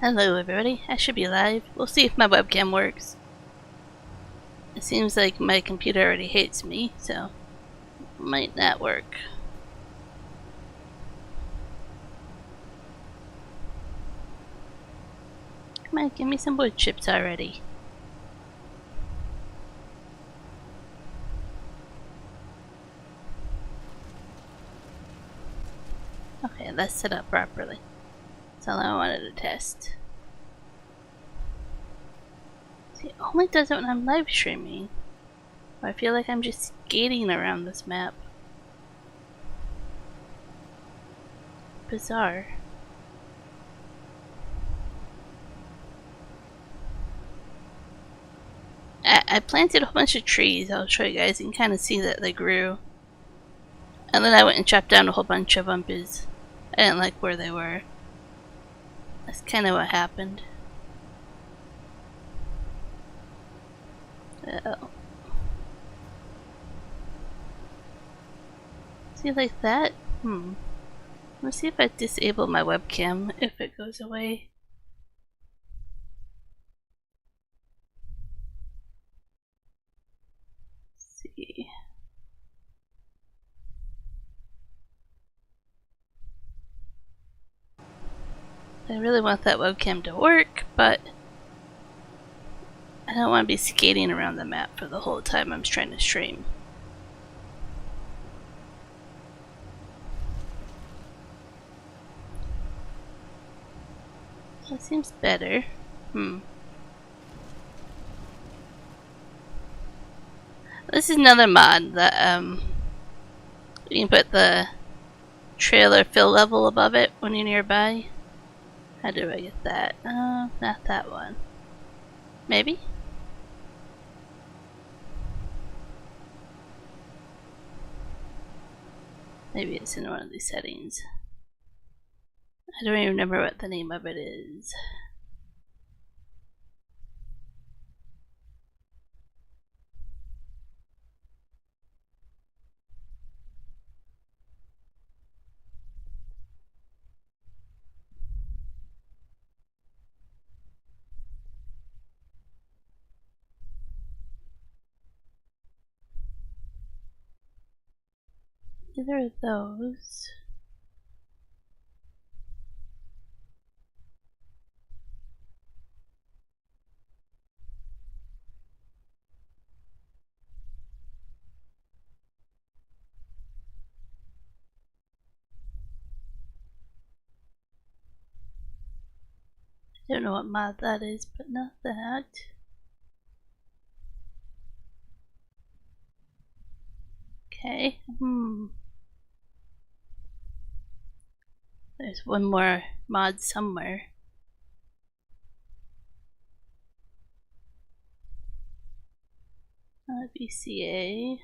Hello everybody, I should be live. We'll see if my webcam works. It seems like my computer already hates me, so it might not work. Come on, give me some wood chips already. Okay, let's set up properly. That's all I wanted to test. See, it only does it when I'm live streaming. I feel like I'm just skating around this map. Bizarre. I planted a whole bunch of trees. I'll show you guys. You can kind of see that they grew. And then I went and chopped down a whole bunch of them because I didn't like where they were. That's kind of what happened. Oh. See, like that? Let's see if I disable my webcam, if it goes away. Let's see. I really want that webcam to work, but I don't want to be skating around the map for the whole time I'm trying to stream. That seems better. This is another mod that you can put the trailer fill level above it when you're nearby. How do I get that? Not that one. Maybe? Maybe it's in one of these settings. I don't even remember what the name of it is. Either of those. I don't know what mod that is, but not that. Okay. There's one more mod somewhere. BCA.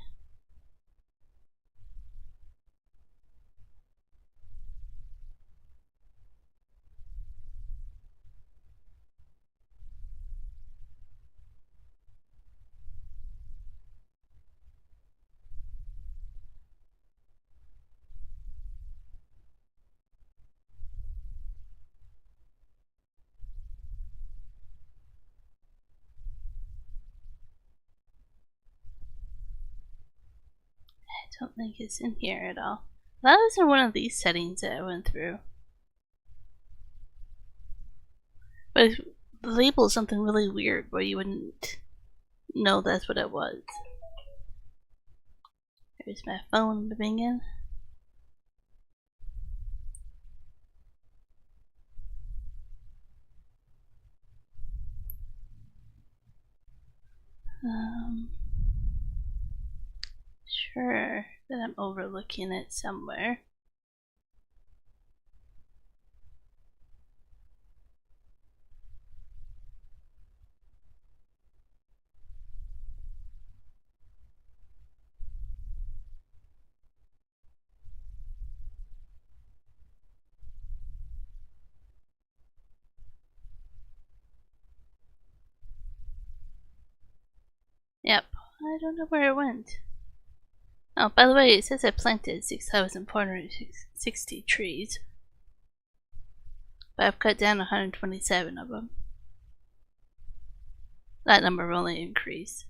I don't think it's in here at all. That was in one of these settings that I went through. But the label is something really weird where you wouldn't know that's what it was. There's my phone ringing. Sure that I'm overlooking it somewhere. Yep, I don't know where it went. Oh, by the way, it says I planted 6,460 trees. but I've cut down 127 of them. That number will only increase.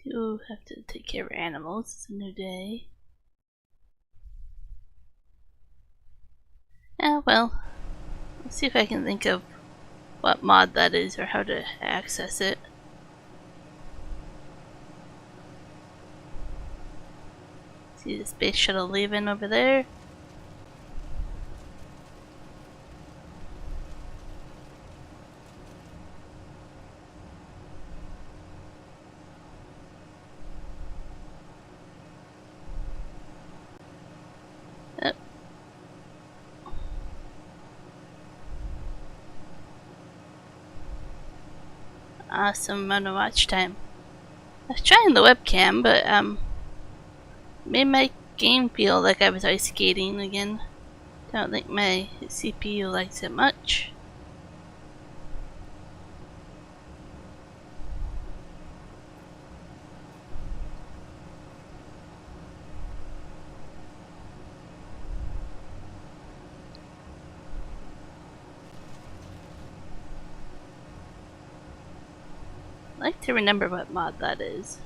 Do have to take care of animals. It's a new day. Well, let's see if I can think of what mod that is or how to access it. See the space shuttle leaving over there. Yep. Awesome amount of watch time. I was trying the webcam, but made my game feel like I was ice skating again. Don't think my CPU likes it much. I'd like to remember what mod that is.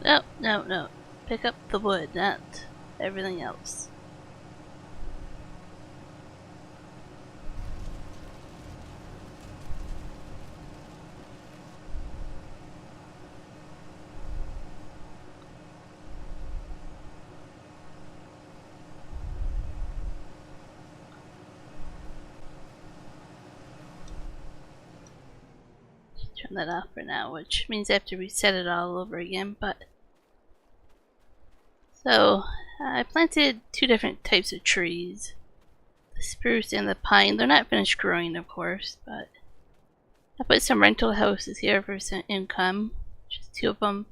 No, no, no. Pick up the wood, not everything else. Turn that off for now, which means I have to reset it all over again, but... So, I planted two different types of trees. The spruce and the pine. They're not finished growing, of course, but... I put some rental houses here for some income. Just two of them.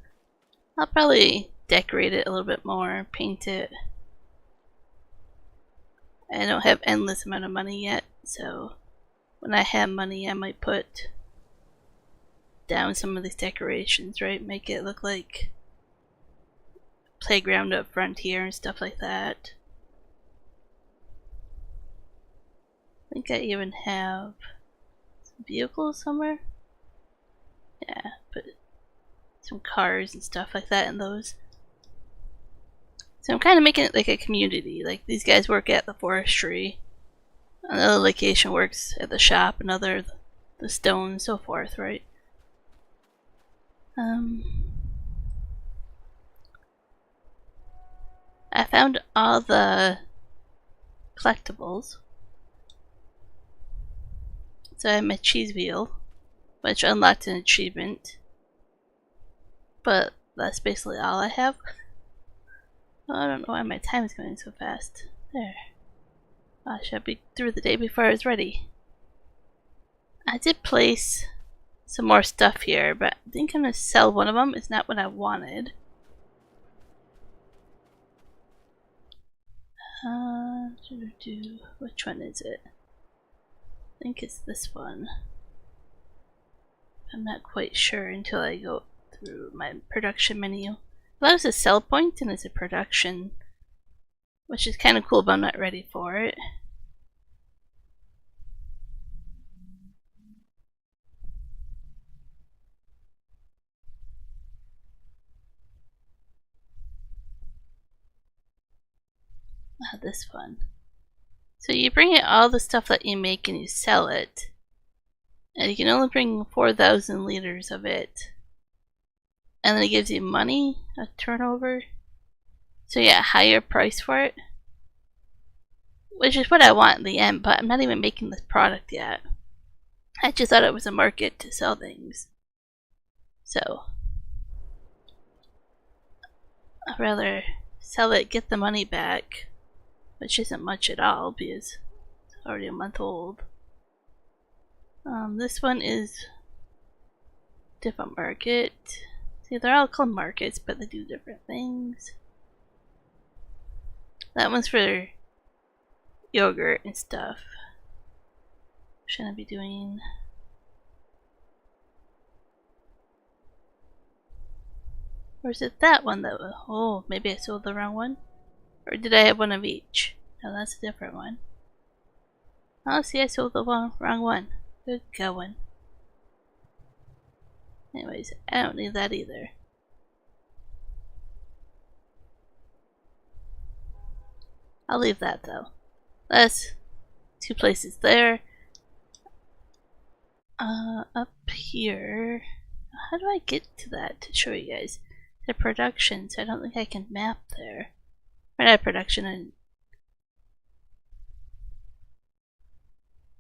I'll probably decorate it a little bit more, paint it. I don't have endless amount of money yet, so... When I have money, I might put down some of these decorations, right? Make it look like playground up front here and stuff like that. I think I even have some vehicles somewhere. Yeah, put some cars and stuff like that in those. So I'm kind of making it like a community. Like these guys work at the forestry, another location works at the shop, another the stone, and so forth, right? I found all the collectibles. So I have my cheese wheel, which unlocked an achievement. But that's basically all I have. Oh, I don't know why my time is going so fast. There. I should be through the day before I was ready. I did place some more stuff here, but I think I'm going to sell one of them. It's not what I wanted. Which one is it? I think it's this one. I'm not quite sure until I go through my production menu. Well, it's a sell point and it's a production, which is kind of cool, but I'm not ready for it. This one. So you bring in all the stuff that you make and you sell it, and you can only bring 4,000 liters of it, and then it gives you money, a turnover. So yeah, a higher price for it, which is what I want in the end, but I'm not even making this product yet. I just thought it was a market to sell things. So I'd rather sell it, get the money back, which isn't much at all because it's already a month old. This one is different market. See, they're all called markets, but they do different things. That one's for yogurt and stuff. Shouldn't I be doing Or is it that one that was... Oh, maybe I sold the wrong one? Or did I have one of each? No, that's a different one. Oh, see, I sold the wrong one. Good going. Anyways, I don't need that either. I'll leave that though. That's 2 places there. Up here. How do I get to that to show you guys? The productions. I don't think I can map there. Or not production. And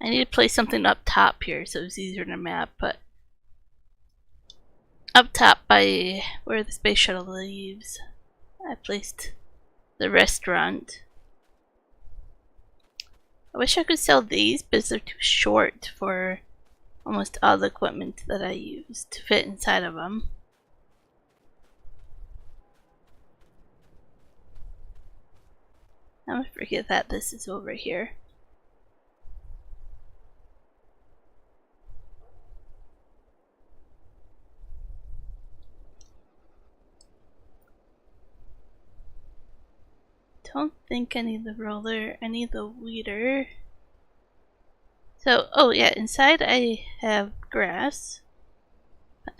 I need to place something up top here so it's easier to map. But up top by where the space shuttle leaves, I placed the restaurant. I wish I could sell these, but they're too short for almost all the equipment that I use to fit inside of them. I'm gonna forget that this is over here. Don't think I need the roller, I need the weeder. So, oh yeah, inside I have grass.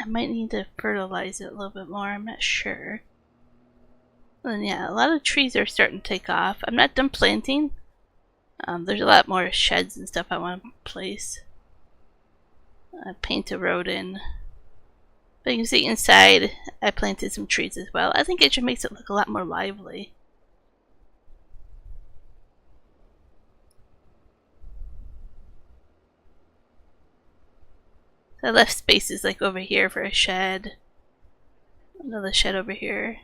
I might need to fertilize it a little bit more, I'm not sure. And yeah, a lot of trees are starting to take off. I'm not done planting. There's a lot more sheds and stuff I want to place. Paint a road in. But you can see inside I planted some trees as well. I think it just makes it look a lot more lively. I left spaces like over here for a shed. Another shed over here.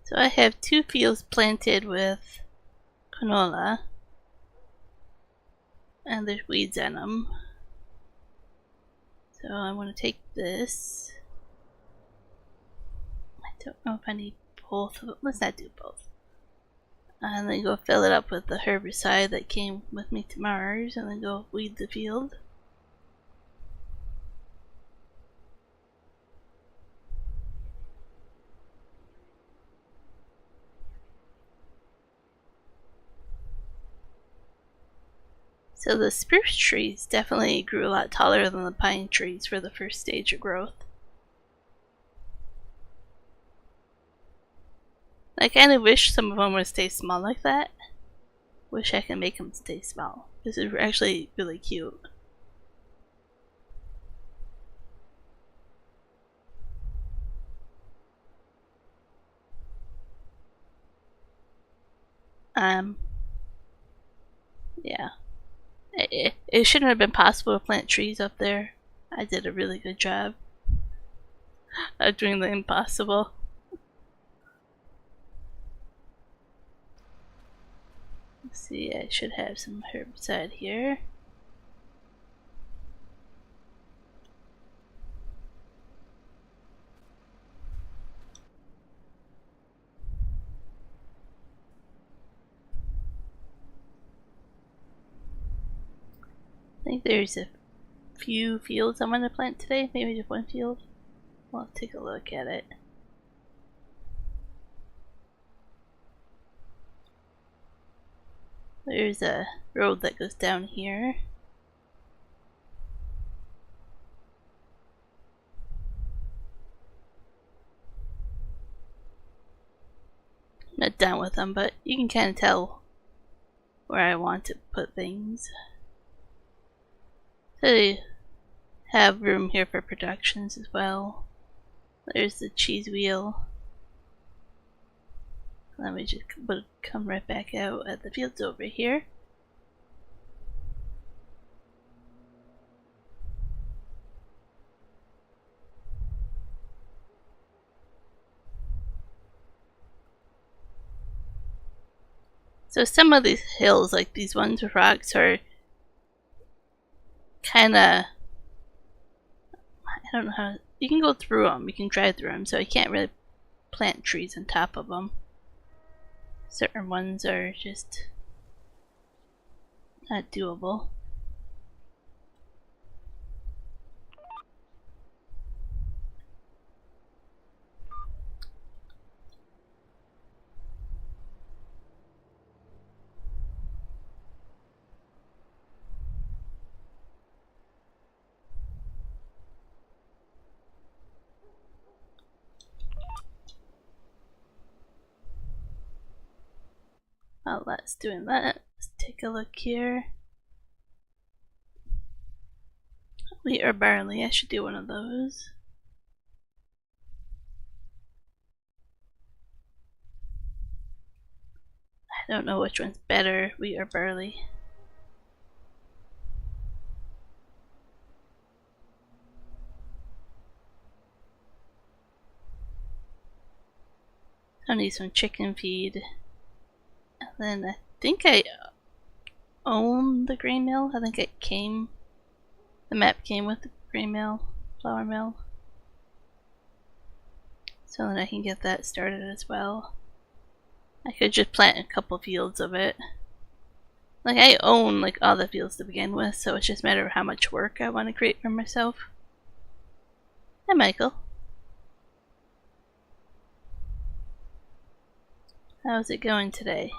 So I have 2 fields planted with canola. And there's weeds in them. So I want to take this. I don't know if I need both of them. Let's not do both. And then go fill it up with the herbicide that came with me to Mars, and then go weed the field. So the spruce trees definitely grew a lot taller than the pine trees for the first stage of growth. I kind of wish some of them would stay small like that. Wish I could make them stay small. This is actually really cute. Yeah. It shouldn't have been possible to plant trees up there. I did a really good job of doing the impossible. Let's see, I should have some herbicide here. I think there's a few fields I'm going to plant today, maybe just 1 field. I'll take a look at it. There's a road that goes down here. I'm not done with them, but you can kind of tell where I want to put things. So they have room here for productions as well. There's the cheese wheel. Then we just come right back out at the fields over here. So some of these hills, like these ones with rocks, are kinda, I don't know how, you can go through them, you can drive through them, so I can't really plant trees on top of them. Certain ones are just not doable. While that's doing that, let's take a look here. Wheat or barley? I should do one of those. I don't know which one's better, wheat or barley. I need some chicken feed. And then I think I own the grain mill. I think the map came with the grain mill, flour mill. So then I can get that started as well. I could just plant a couple fields of it. Like, I own like all the fields to begin with, so it's just a matter of how much work I want to create for myself. Hi, Michael. How's it going today?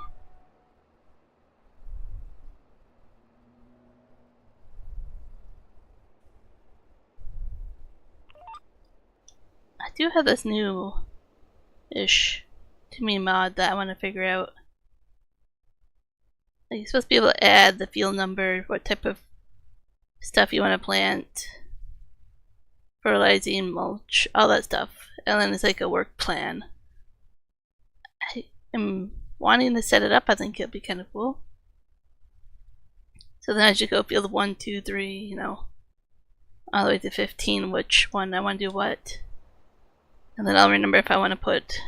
I do have this new-ish to me mod that I want to figure out. Like, you're supposed to be able to add the field number, what type of stuff you want to plant, fertilizing, mulch, all that stuff. And then it's like a work plan. I am wanting to set it up. I think it'll be kind of cool. So then I should go field 1, 2, 3, you know, all the way to 15, which one I want to do what. And then I'll remember if I want to put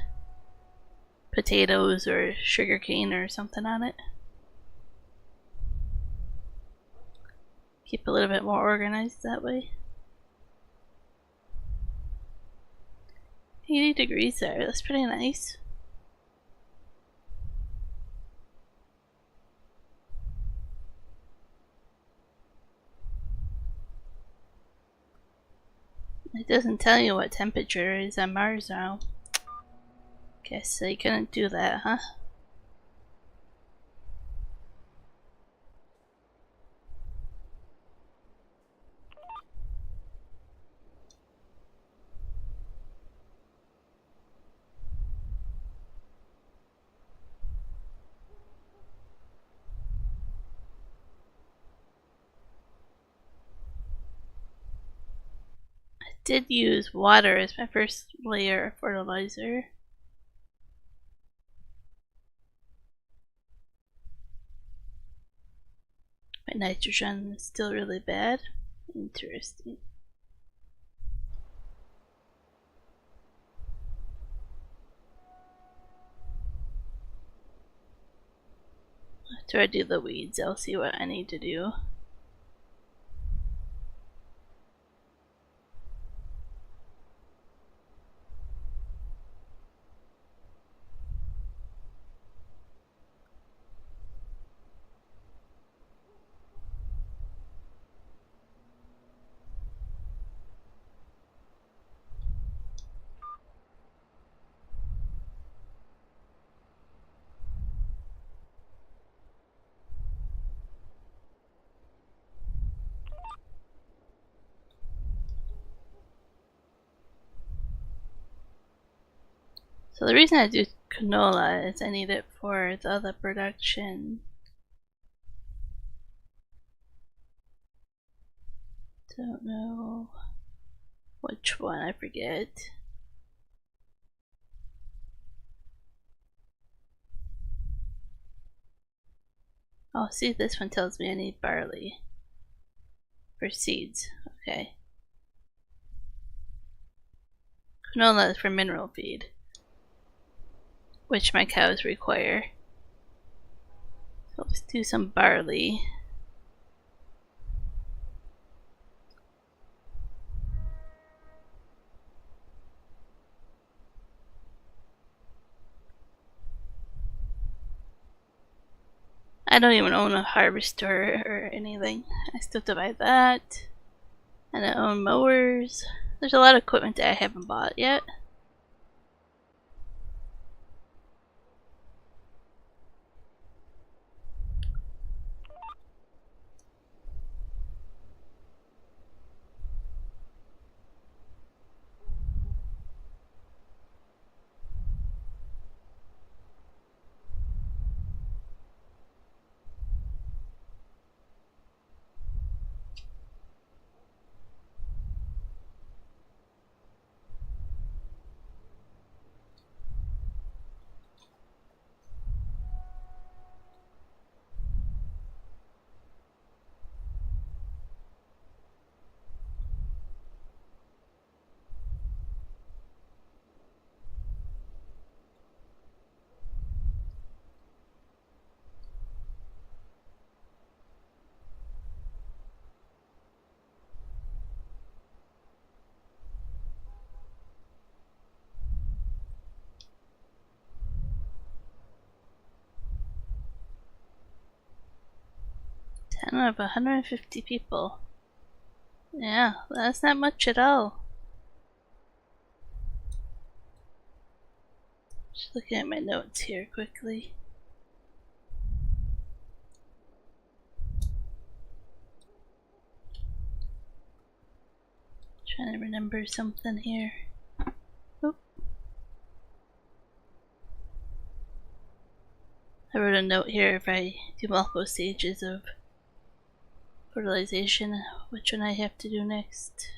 potatoes or sugarcane or something on it. Keep a little bit more organized that way. 80 degrees there, that's pretty nice. It doesn't tell you what temperature is on Mars now. Guess they couldn't do that, huh? I did use water as my first layer of fertilizer. My nitrogen is still really bad. Interesting. After I do the weeds, I'll see what I need to do. So the reason I do canola is I need it for the other production. Don't know which one, I forget. Oh, see, this one tells me I need barley for seeds. Okay. Canola is for mineral feed, which my cows require. So let's do some barley. don't even own a harvester or anything. I still have to buy that. And I own mowers. There's a lot of equipment that I haven't bought yet. Town of 150 people. Yeah, that's not much at all. Just looking at my notes here quickly. Trying to remember something here. Oop. I wrote a note here if I do multiple stages of fertilization, which one I have to do next.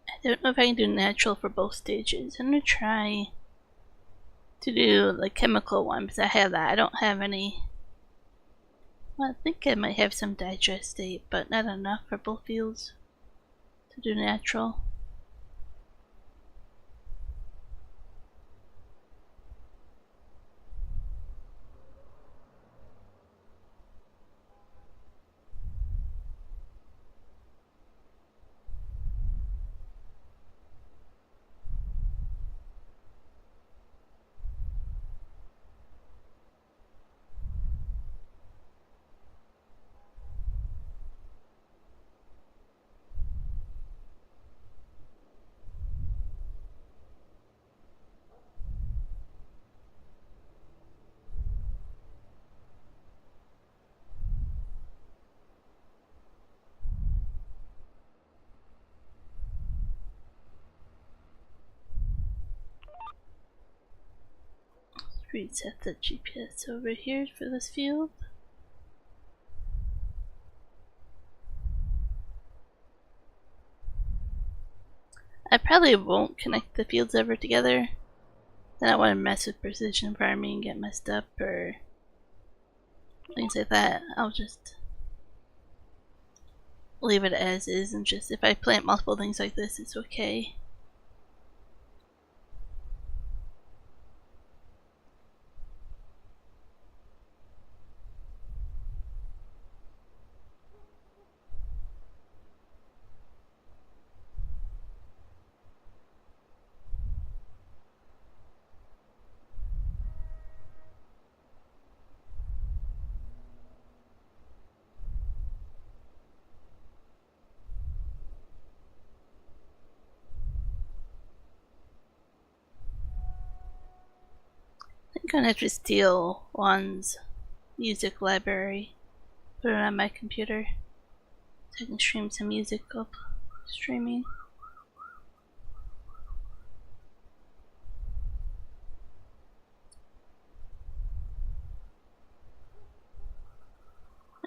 I don't know if I can do natural for both stages. I'm gonna try to do the chemical one because I have that. I don't have any. Well, I think I might have some digestate, but not enough for both fields to do natural. Reset the GPS over here for this field. I probably won't connect the fields ever together. I don't want to mess with precision farming and get messed up or things like that. I'll just leave it as is and just if I plant multiple things like this, it's okay. I think I'm gonna have to steal Juan's music library, put it on my computer so I can stream some music up streaming.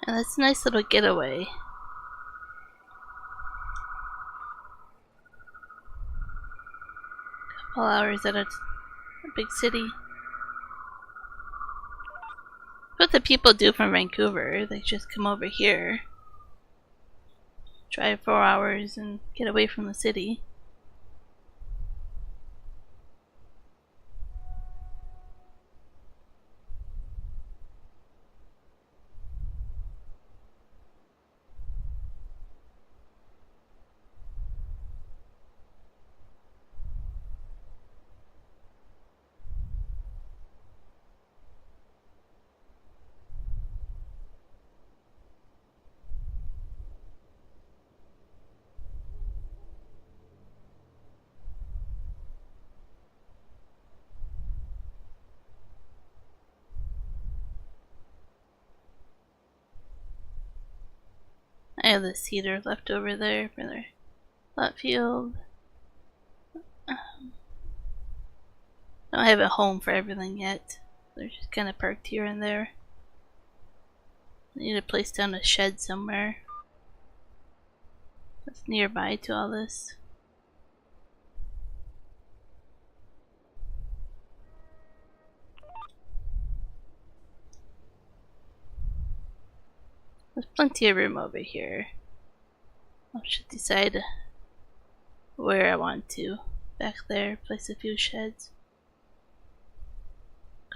And that's a nice little getaway. Couple hours at a big city. What the people do from Vancouver, they just come over here, drive 4 hours and get away from the city. have the cedar left over there for their lot field. Don't have a home for everything yet. They're just kind of parked here and there. I need to place down a shed somewhere that's nearby to all this. There's plenty of room over here. I should decide where I want to. Back there, place a few sheds.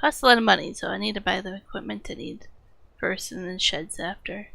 Costs a lot of money, so I need to buy the equipment I need first and then sheds after.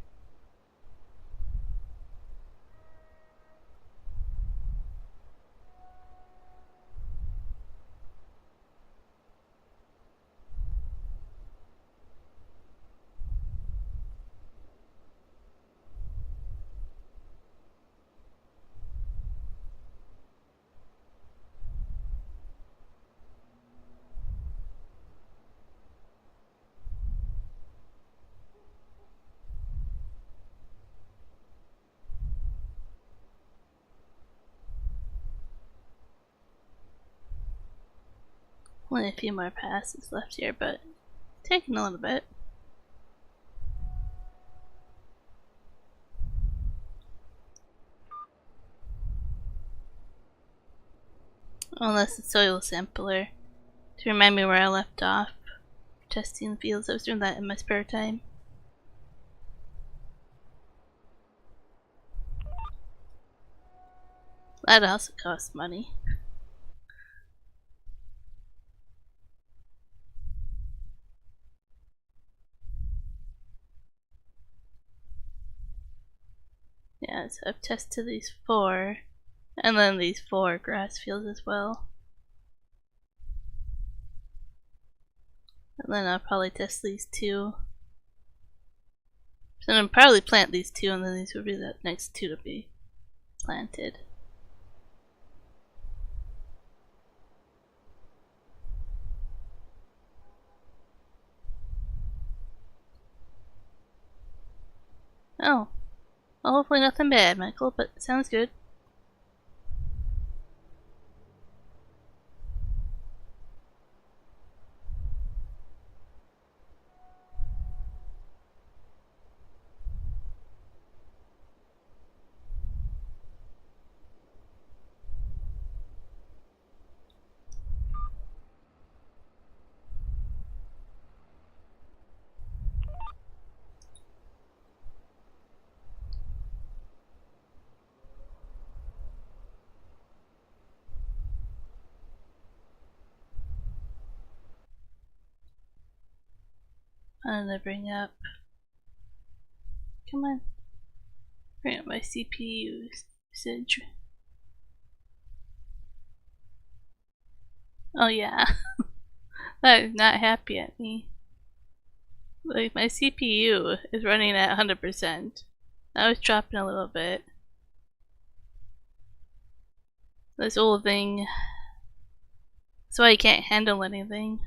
Only a few more passes left here, but taking a little bit. Unless the soil sampler to remind me where I left off. Testing the fields. I was doing that in my spare time. That also costs money. Yeah, so I've tested these 4, and then these 4 grass fields as well. And then I'll probably test these 2. So I'll probably plant these 2, and then these will be the next 2 to be planted. Oh. Well, hopefully nothing bad, Michael, but sounds good. I'm gonna bring up. Come on. Bring up my CPU usage. Oh, yeah. That is not happy at me. Like, my CPU is running at 100%. Now it's dropping a little bit. This old thing. That's why I can't handle anything.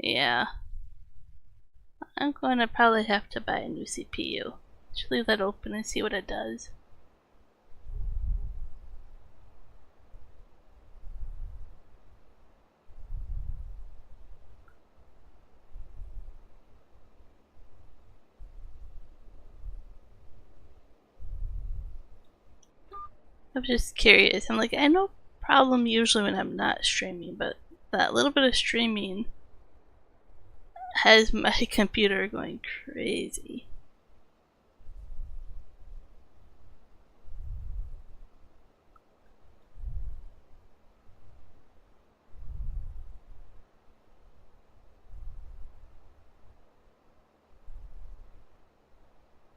Yeah. I'm going to probably have to buy a new CPU. Just leave that open and see what it does. I'm just curious. I'm like, I have no problem usually when I'm not streaming, but that little bit of streaming has my computer going crazy.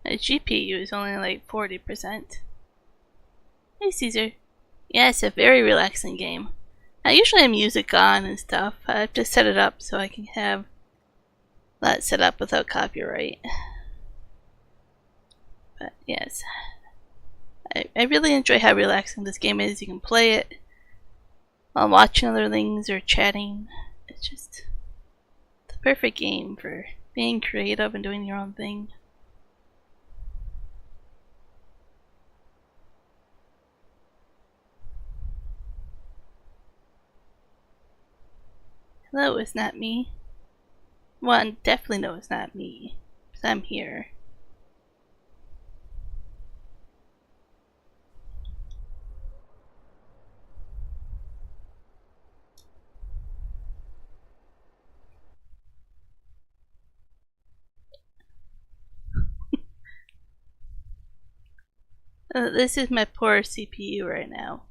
My GPU is only like 40%. Hey Caesar. Yeah, it's a very relaxing game. I usually have music on and stuff. I have to set it up so I can have that set up without copyright. But yes, I really enjoy how relaxing this game is. You can play it while watching other things or chatting. It's just the perfect game for being creative and doing your own thing. Hello, it's not me. Well, definitely no, it's not me. Because I'm here. This is my poor CPU right now.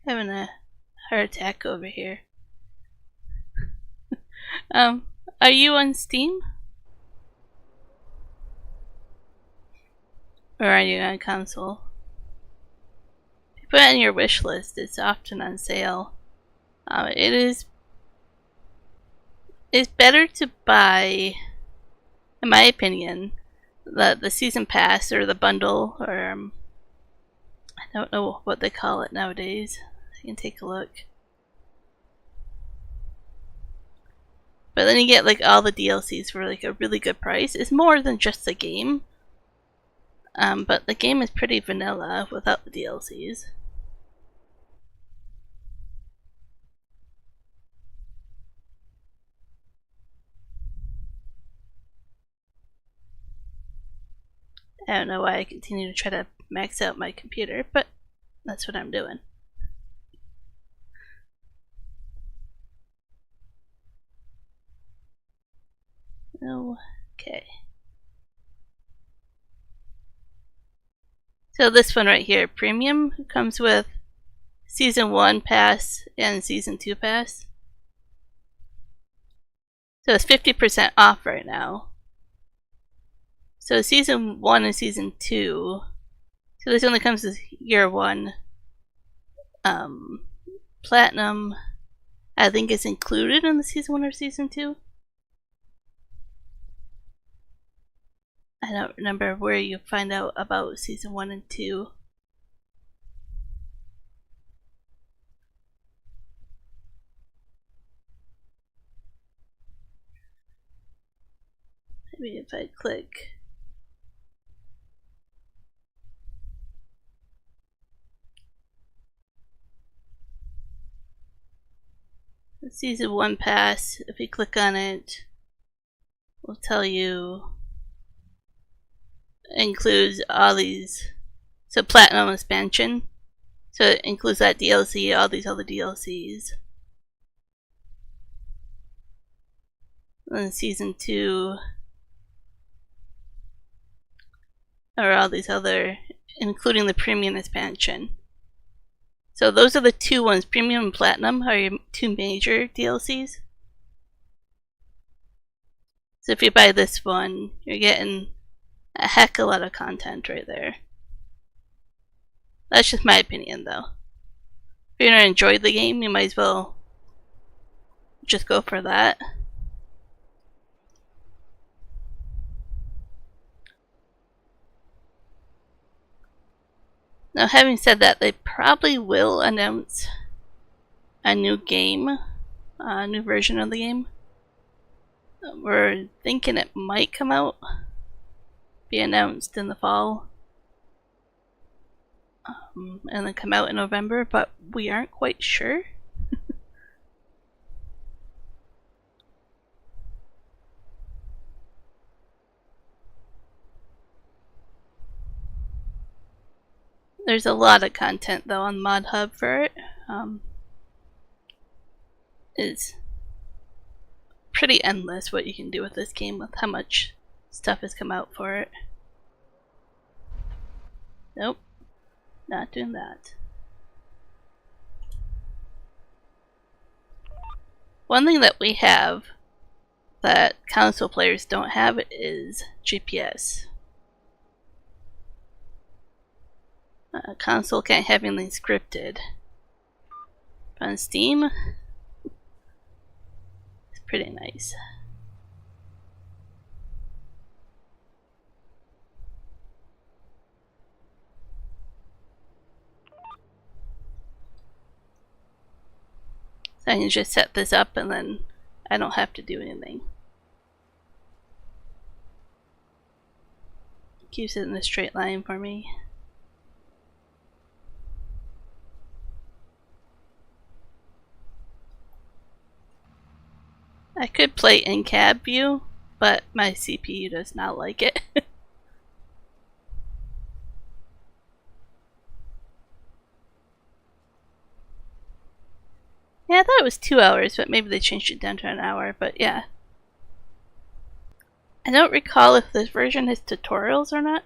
Having a heart attack over here. Are you on Steam? Or are you on console? If you put it on your wish list, it's often on sale. It's better to buy, in my opinion, the season pass or the bundle, or I don't know what they call it nowadays. I can take a look. But then you get like all the DLCs for like a really good price. It's more than just the game. But the game is pretty vanilla without the DLCs. I don't know why I continue to try to max out my computer, but that's what I'm doing. Okay. So this one right here, Premium, comes with Season 1 Pass and Season 2 Pass. So it's 50% off right now. So Season 1 and Season 2, so this only comes with Year 1. Platinum, I think is included in the Season 1 or Season 2. I don't remember where you find out about Season 1 and 2. Maybe if I click. The Season 1 Pass, if you click on it, will tell you includes all these. So Platinum Expansion. So it includes that DLC, all these other DLCs. And then Season 2 are all these other, including the Premium Expansion. So those are the two ones, Premium and Platinum, are your two major DLCs. So if you buy this one, you're getting a heck of a lot of content right there. That's just my opinion though. If you're gonna enjoy the game, you might as well just go for that. Now having said that, they probably will announce a new game, a new version of the game. We're thinking it might come out, be announced in the fall, and then come out in November, but we aren't quite sure. There's a lot of content though on Mod Hub for it. It's pretty endless what you can do with this game with how much stuff has come out for it. Nope, not doing that. One thing that we have that console players don't have is GPS. Console can't have anything scripted. But on Steam, it's pretty nice. So I can just set this up and then I don't have to do anything. Keeps it in a straight line for me. I could play in cab view, but my CPU does not like it. Yeah, I thought it was 2 hours, but maybe they changed it down to an hour, but yeah. I don't recall if this version has tutorials or not.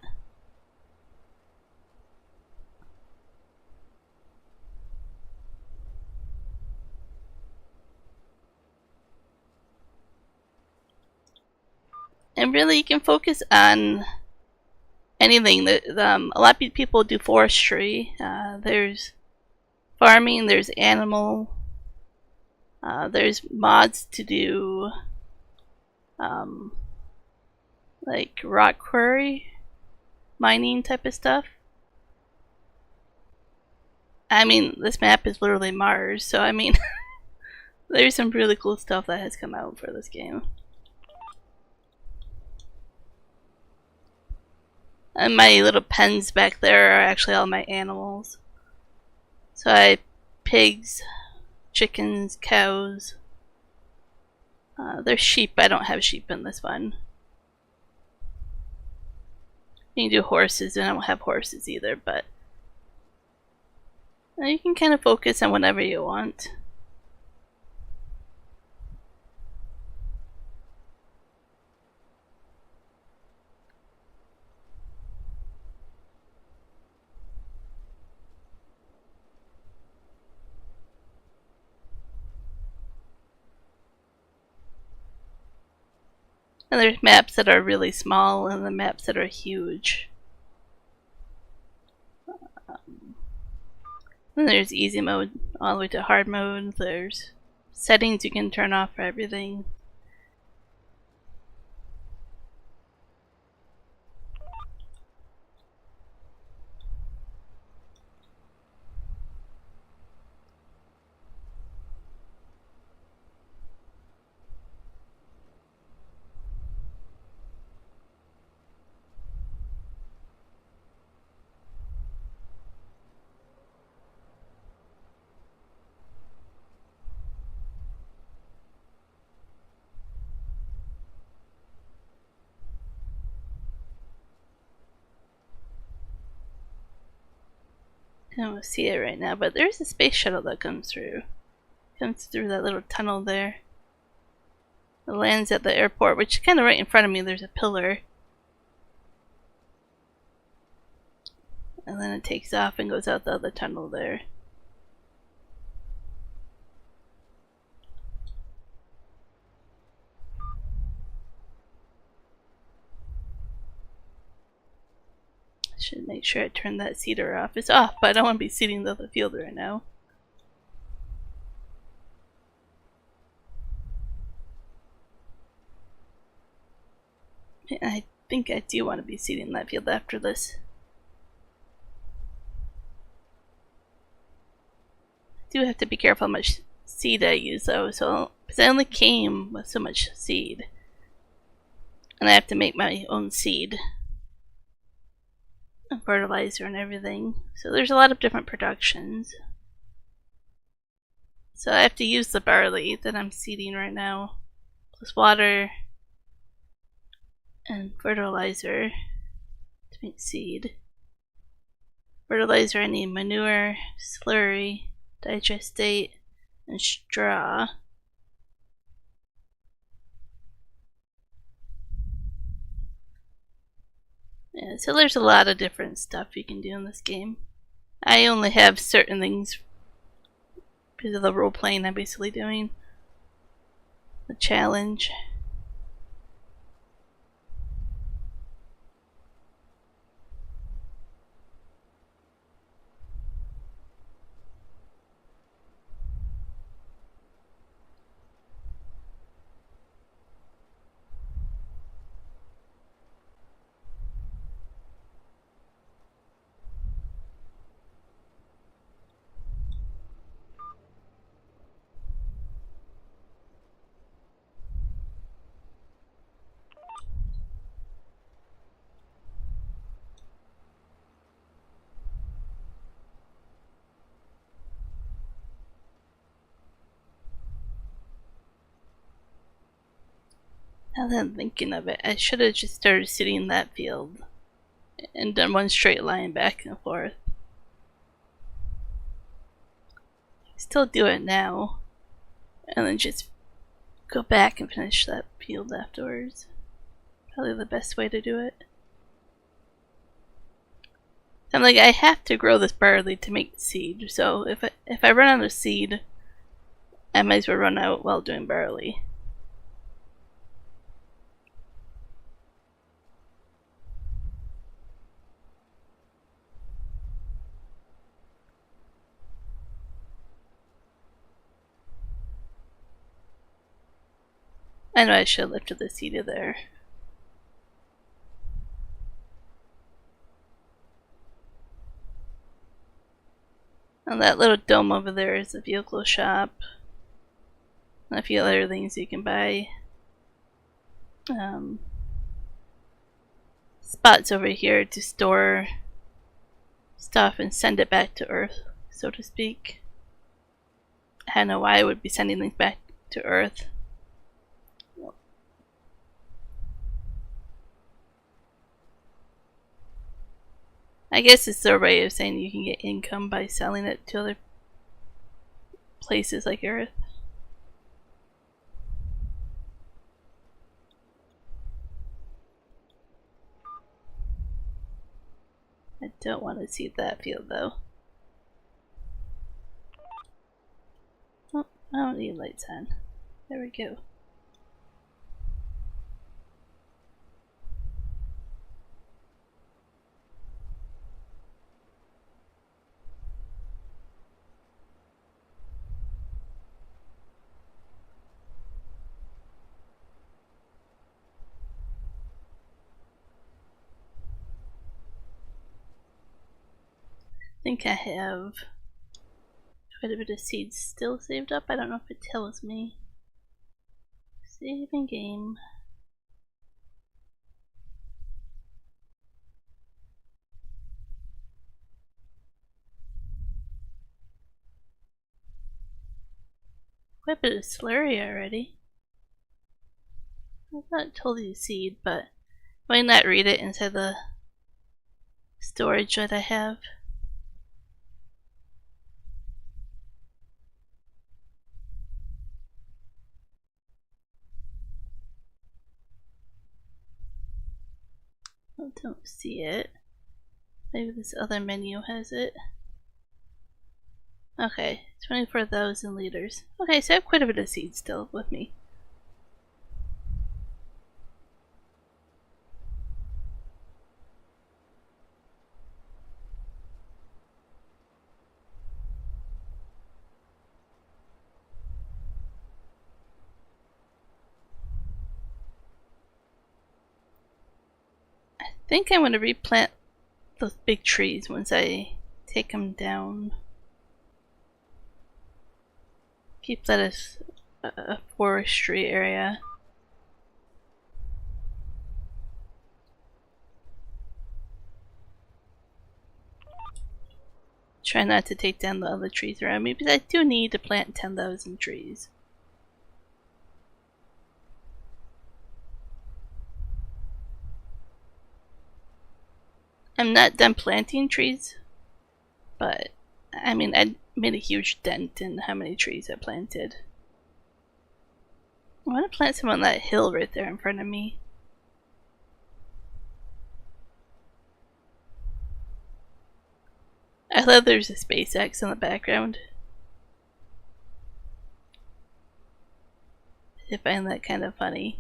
And really, you can focus on anything. A lot of people do forestry. There's farming, there's animal, there's mods to do like rock quarry mining type of stuff. I mean, this map is literally Mars, so I mean, there's some really cool stuff that has come out for this game. And my little pens back there are actually all my animals. So I have pigs, chickens, cows. There's sheep. I don't have sheep in this one. You can do horses, and I don't have horses either, but you can kind of focus on whatever you want. And there's maps that are really small and the maps that are huge. Then there's easy mode all the way to hard mode. There's settings you can turn off for everything. I don't see it right now, but there's a space shuttle that comes through. Comes through that little tunnel there. It lands at the airport, which is kind of right in front of me. There's a pillar. And then it takes off and goes out the other tunnel there. I should make sure I turn that seeder off. It's off, but I don't want to be seeding the other field right now. I think I do want to be seeding that field after this. I do have to be careful how much seed I use though, so because I only came with so much seed. And I have to make my own seed. And fertilizer and everything. So there's a lot of different productions. So I have to use the barley that I'm seeding right now. Plus water and fertilizer to make seed. Fertilizer I need manure, slurry, digestate, and straw. Yeah, so there's a lot of different stuff you can do in this game. I only have certain things because of the role playing I'm basically doing. The challenge. Now that I'm thinking of it, I should have just started seeding that field and done one straight line back and forth. Still do it now, and then just go back and finish that field afterwards. Probably the best way to do it. I'm like, I have to grow this barley to make seed, so if I run out of seed, I might as well run out while doing barley. I know I should have lifted the seed there. And that little dome over there is the vehicle shop. And a few other things you can buy. Spots over here to store stuff and send it back to Earth, so to speak. I don't know why I would be sending things back to Earth. I guess it's their way of saying you can get income by selling it to other places like Earth. I don't want to see that field though. Oh, I don't need lights on. There we go. I think I have quite a bit of seeds still saved up. I don't know if it tells me. Saving game. Quite a bit of slurry already. I thought it told you seed, but I might not read it inside the storage that I have. I don't see it. Maybe this other menu has it. Okay, 24,000 liters. Okay, so I have quite a bit of seed still with me. I think I'm going to replant those big trees once I take them down. Keep that as a forestry area. Try not to take down the other trees around me, because I do need to plant 10,000 trees. I'm not done planting trees, but I mean, I made a huge dent in how many trees I planted. I want to plant some on that hill right there in front of me. I love there's a SpaceX in the background. I find that kind of funny.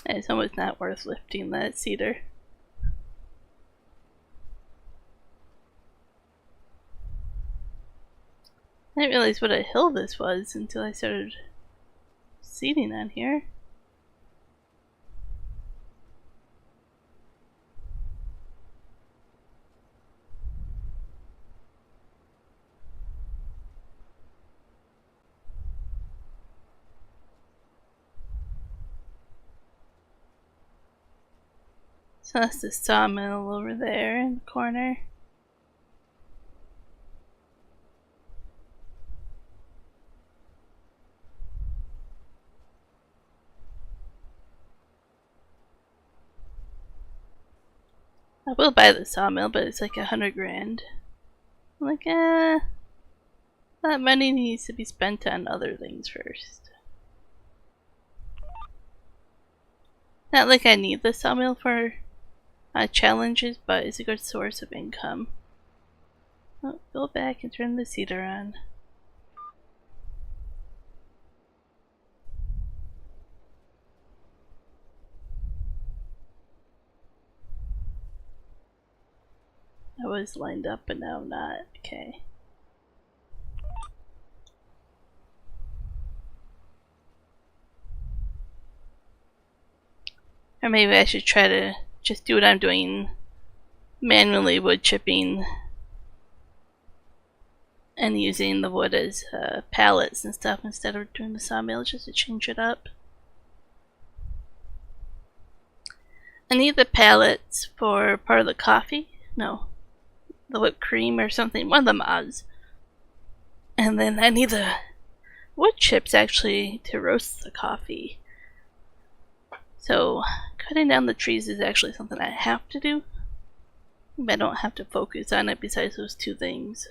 It's almost not worth lifting that cedar. I didn't realize what a hill this was until I started seeding on here. So that's the sawmill over there in the corner. I will buy the sawmill, but it's like $100 grand. I'm like, that money needs to be spent on other things first. Not like I need the sawmill for challenges, but it's a good source of income. Oh, go back and turn the cedar on. I was lined up, but now I'm not. Okay. Or maybe I should try to just do what I'm doing, manually wood chipping and using the wood as pallets and stuff instead of doing the sawmill, just to change it up. I need the pallets for part of the coffee. No, the whipped cream or something. One of the mods. And then I need the wood chips actually to roast the coffee. So cutting down the trees is actually something I have to do. But I don't have to focus on it besides those two things.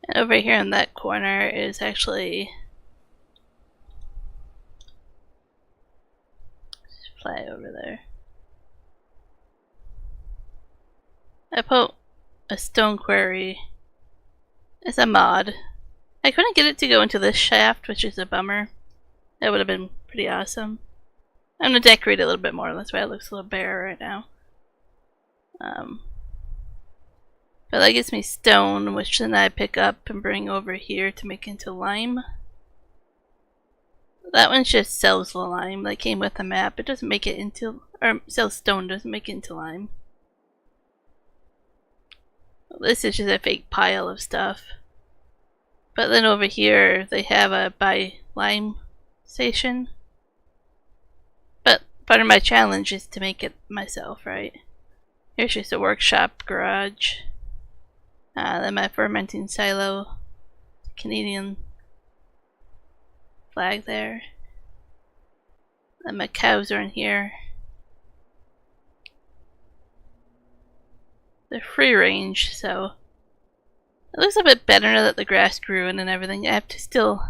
And over here in that corner is actually fly over there. I put a stone quarry as a mod. I couldn't get it to go into this shaft, which is a bummer. That would have been pretty awesome. I'm gonna decorate it a little bit more, that's why it looks a little bare right now. But that gives me stone, which then I pick up and bring over here to make into lime. That one just sells the lime that came with the map. It doesn't make it into, or sells stone, doesn't make it into lime. This is just a fake pile of stuff. But then over here they have a buy lime station. But part of my challenge is to make it myself, right? Here's just a workshop garage. Then my fermenting silo. Canadian flag there. Then my cows are in here. They're free range, so it looks a bit better now that the grass grew in and everything. I have to still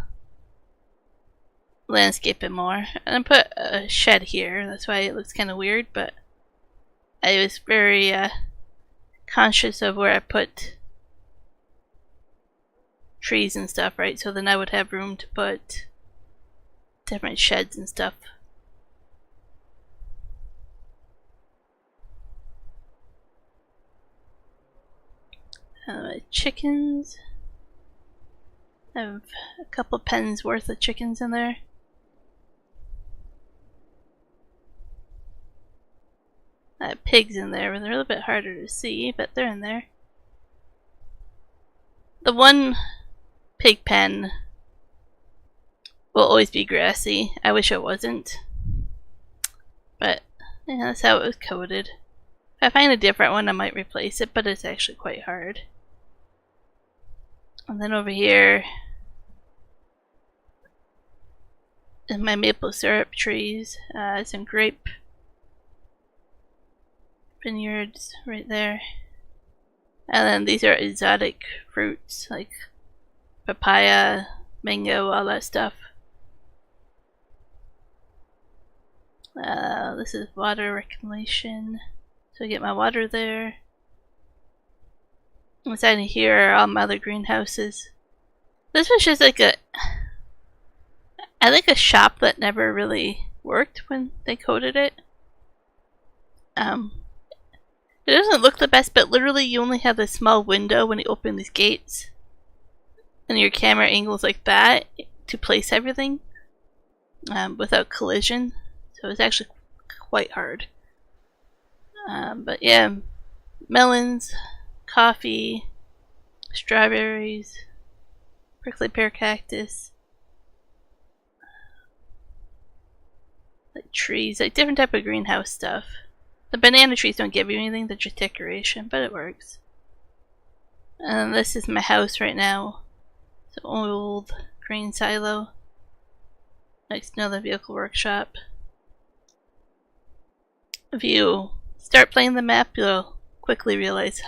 landscape it more. And I put a shed here, that's why it looks kind of weird, but I was very conscious of where I put trees and stuff, right? So then I would have room to put different sheds and stuff. Chickens. I have a couple pens worth of chickens in there. I have pigs in there, but they're a little bit harder to see, but they're in there. The one pig pen will always be grassy. I wish it wasn't. But yeah, that's how it was coded. If I find a different one, I might replace it, but it's actually quite hard. And then over here is my maple syrup trees. Some grape vineyards right there. And then these are exotic fruits like papaya, mango, all that stuff. This is water reclamation. So I get my water there. Inside of here are all my other greenhouses. This was just like I think a shop that never really worked when they coded it. It doesn't look the best, but literally you only have this small window when you open these gates. And your camera angles like that to place everything without collision. So it's actually quite hard. But yeah, melons, coffee, strawberries, prickly pear cactus, like trees, like different type of greenhouse stuff. The banana trees don't give you anything, they're just decoration, but it works. And this is my house right now. It's an old grain silo next to another vehicle workshop. If you start playing the map, you'll quickly realize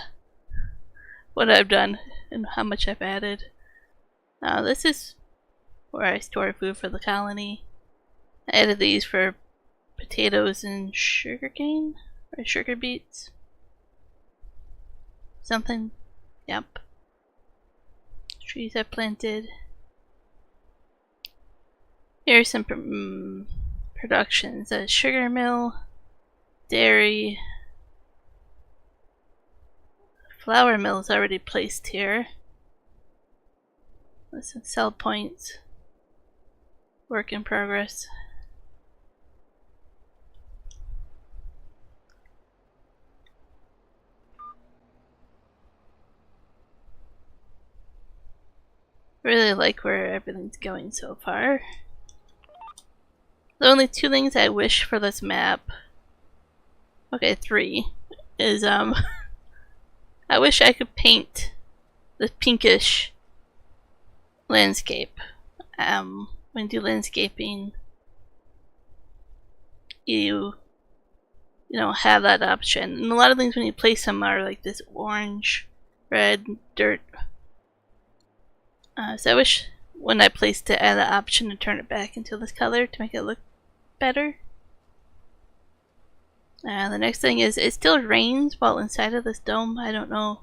what I've done and how much I've added. This is where I store food for the colony. I added these for potatoes and sugarcane or sugar beets. Something. Yep. Trees I planted. Here's some productions. A sugar mill, dairy, flour mill is already placed here. There's some sell points. Work in progress. Really like where everything's going so far. The only two things I wish for this map, okay, three, is I wish I could paint the pinkish landscape. When you do landscaping, you don't have that option. And a lot of things when you place them are like this orange, red, dirt. So I wish when I placed it I had the option to turn it back into this color to make it look better. The next thing is it still rains while inside of this dome. I don't know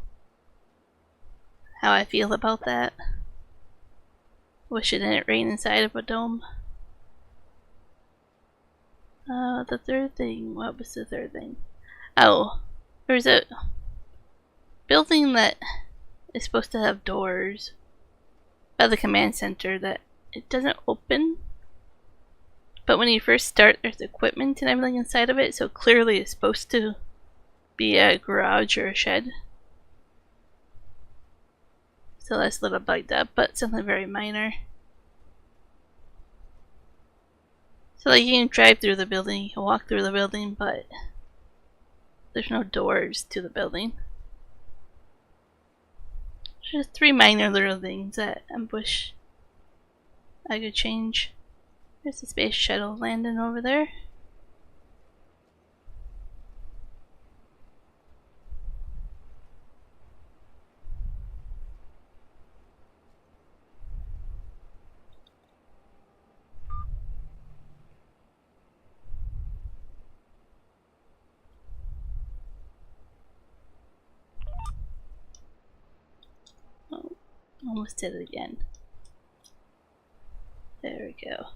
how I feel about that. Wish it didn't rain inside of a dome. The third thing. What was the third thing? Oh, there's a building that is supposed to have doors by the command center that it doesn't open. But when you first start, there's equipment and everything inside of it, so clearly it's supposed to be a garage or a shed. So that's a little bugged up, but something very minor. So like you can drive through the building, you can walk through the building, but there's no doors to the building. Just three minor little things that I wish I could change. There's the space shuttle landing over there. Oh, almost did it again. There we go.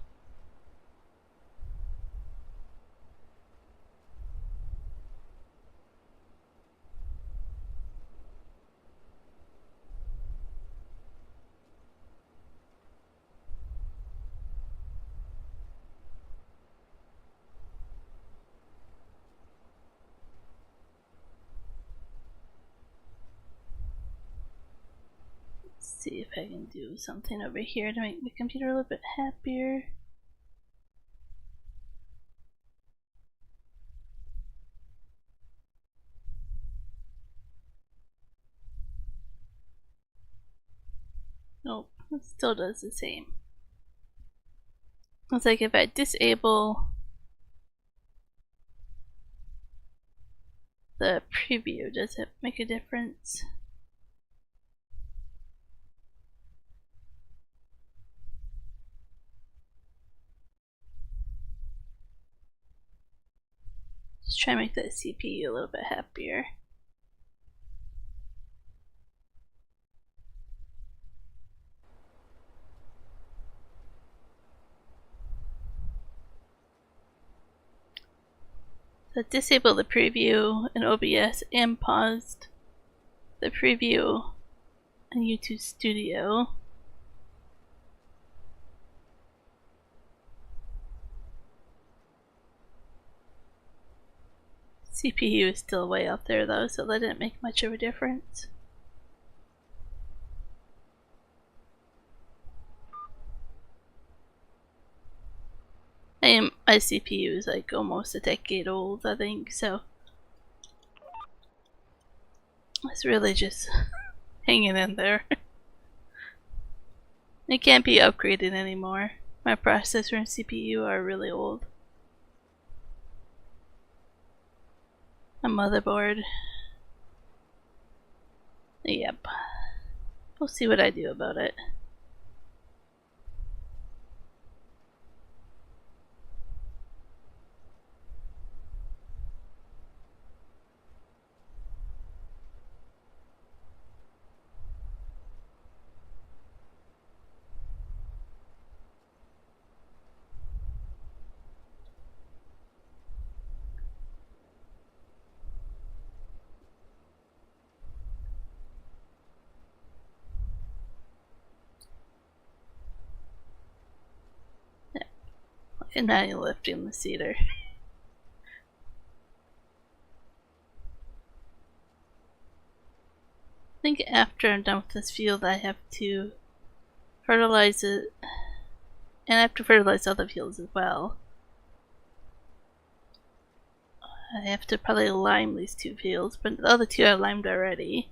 See if I can do something over here to make the computer a little bit happier. Nope, it still does the same. It's like if I disable the preview, does it make a difference? try and make that CPU a little bit happier. So disable the preview in OBS and paused the preview in YouTube Studio. CPU is still way out there though, so that didn't make much of a difference. My CPU is like almost a decade old, I think, so it's really just hanging in there. It can't be upgraded anymore. My processor and CPU are really old. A motherboard. Yep. We'll see what I do about it. And now you're lifting the cedar. I think after I'm done with this field, I have to fertilize it, and I have to fertilize other fields as well. I have to probably lime these two fields, but the other two I limed already.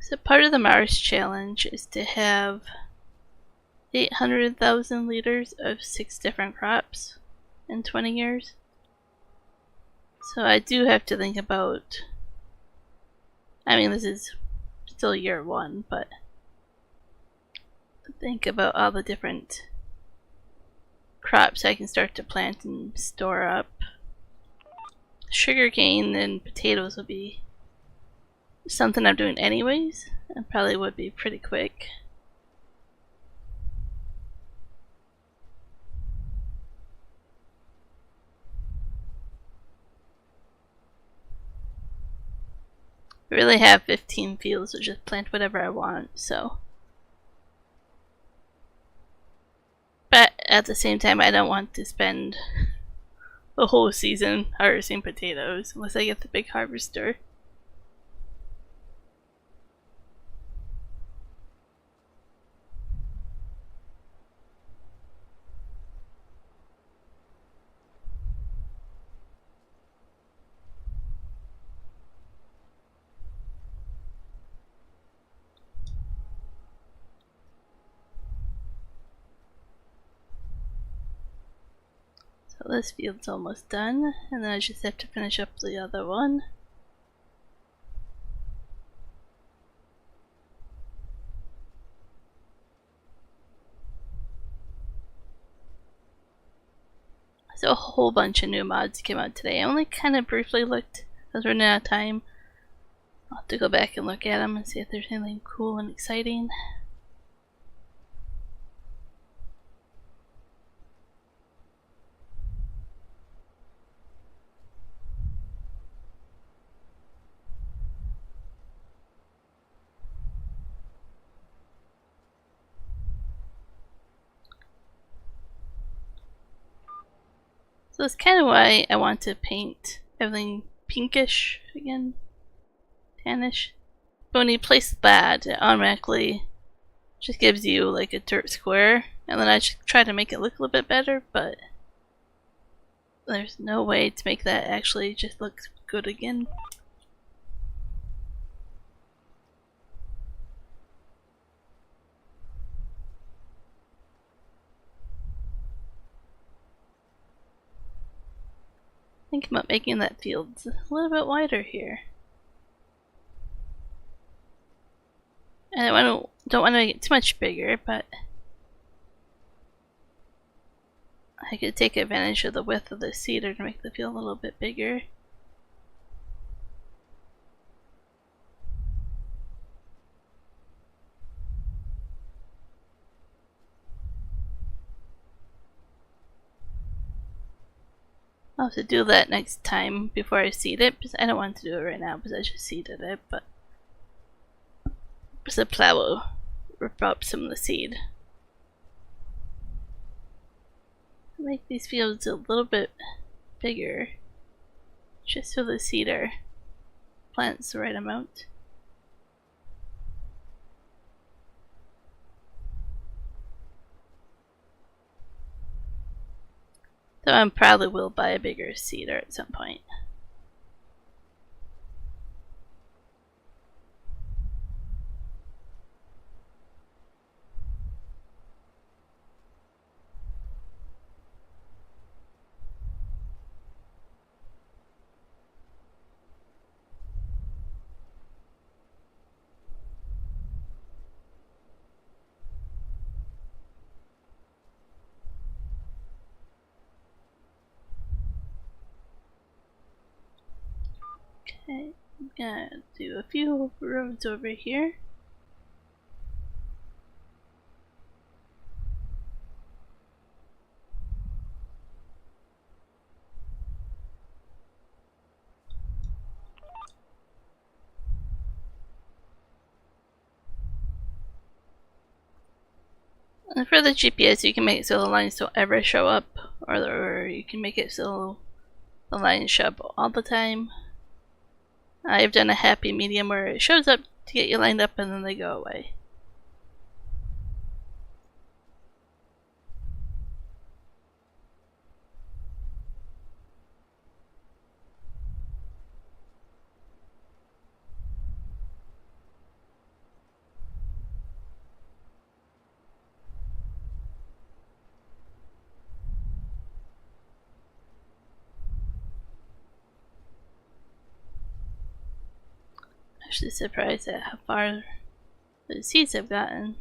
So part of the Mars challenge is to have 800,000 liters of 6 different crops in 20 years. So I do have to think about, I mean this is still year 1, but think about all the different crops I can start to plant and store up. Sugarcane and potatoes will be something I'm doing anyways, and probably would be pretty quick. I really have 15 fields to just plant whatever I want, so. But at the same time, I don't want to spend the whole season harvesting potatoes unless I get the big harvester. So this field's almost done, and then I just have to finish up the other one. So a whole bunch of new mods came out today. I only kind of briefly looked. I was running out of time. I'll have to go back and look at them and see if there's anything cool and exciting. So that's kind of why I want to paint everything pinkish again, tannish. But when you place that, it automatically just gives you like a dirt square, and then I just try to make it look a little bit better, but there's no way to make that actually just look good again. Think about making that field a little bit wider here. And I don't want to make it too much bigger, but I could take advantage of the width of the cedar to make the field a little bit bigger. I'll have to do that next time before I seed it, because I don't want to do it right now because I just seeded it, but the plow will rip up some of the seed. Make these fields a little bit bigger, just so the cedar plants the right amount. Though I probably will buy a bigger cedar at some point. Okay, I'm gonna do a few rows over here. And for the GPS, you can make it so the lines don't ever show up, or you can make it so the lines show up all the time. I've done a happy medium where it shows up to get you lined up and then they go away. Actually surprised at how far the seeds have gotten.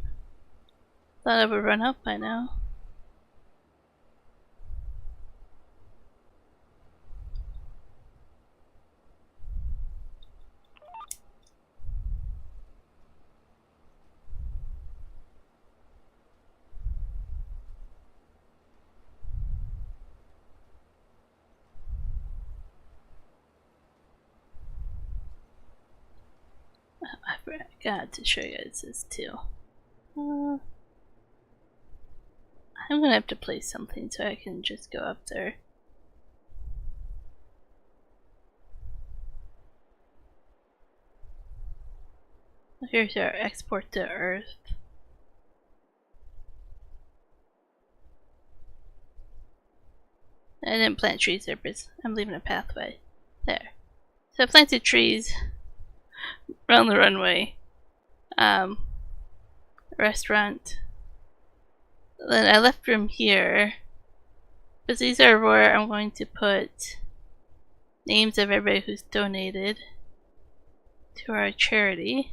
Thought I would run out by now. I forgot to show you guys this too. I'm gonna have to place something so I can just go up there. Here's our export to Earth. I didn't plant trees there, but I'm leaving a pathway. There. So I planted trees around the runway. Restaurant. Then I left room here. Because these are where I'm going to put names of everybody who's donated to our charity.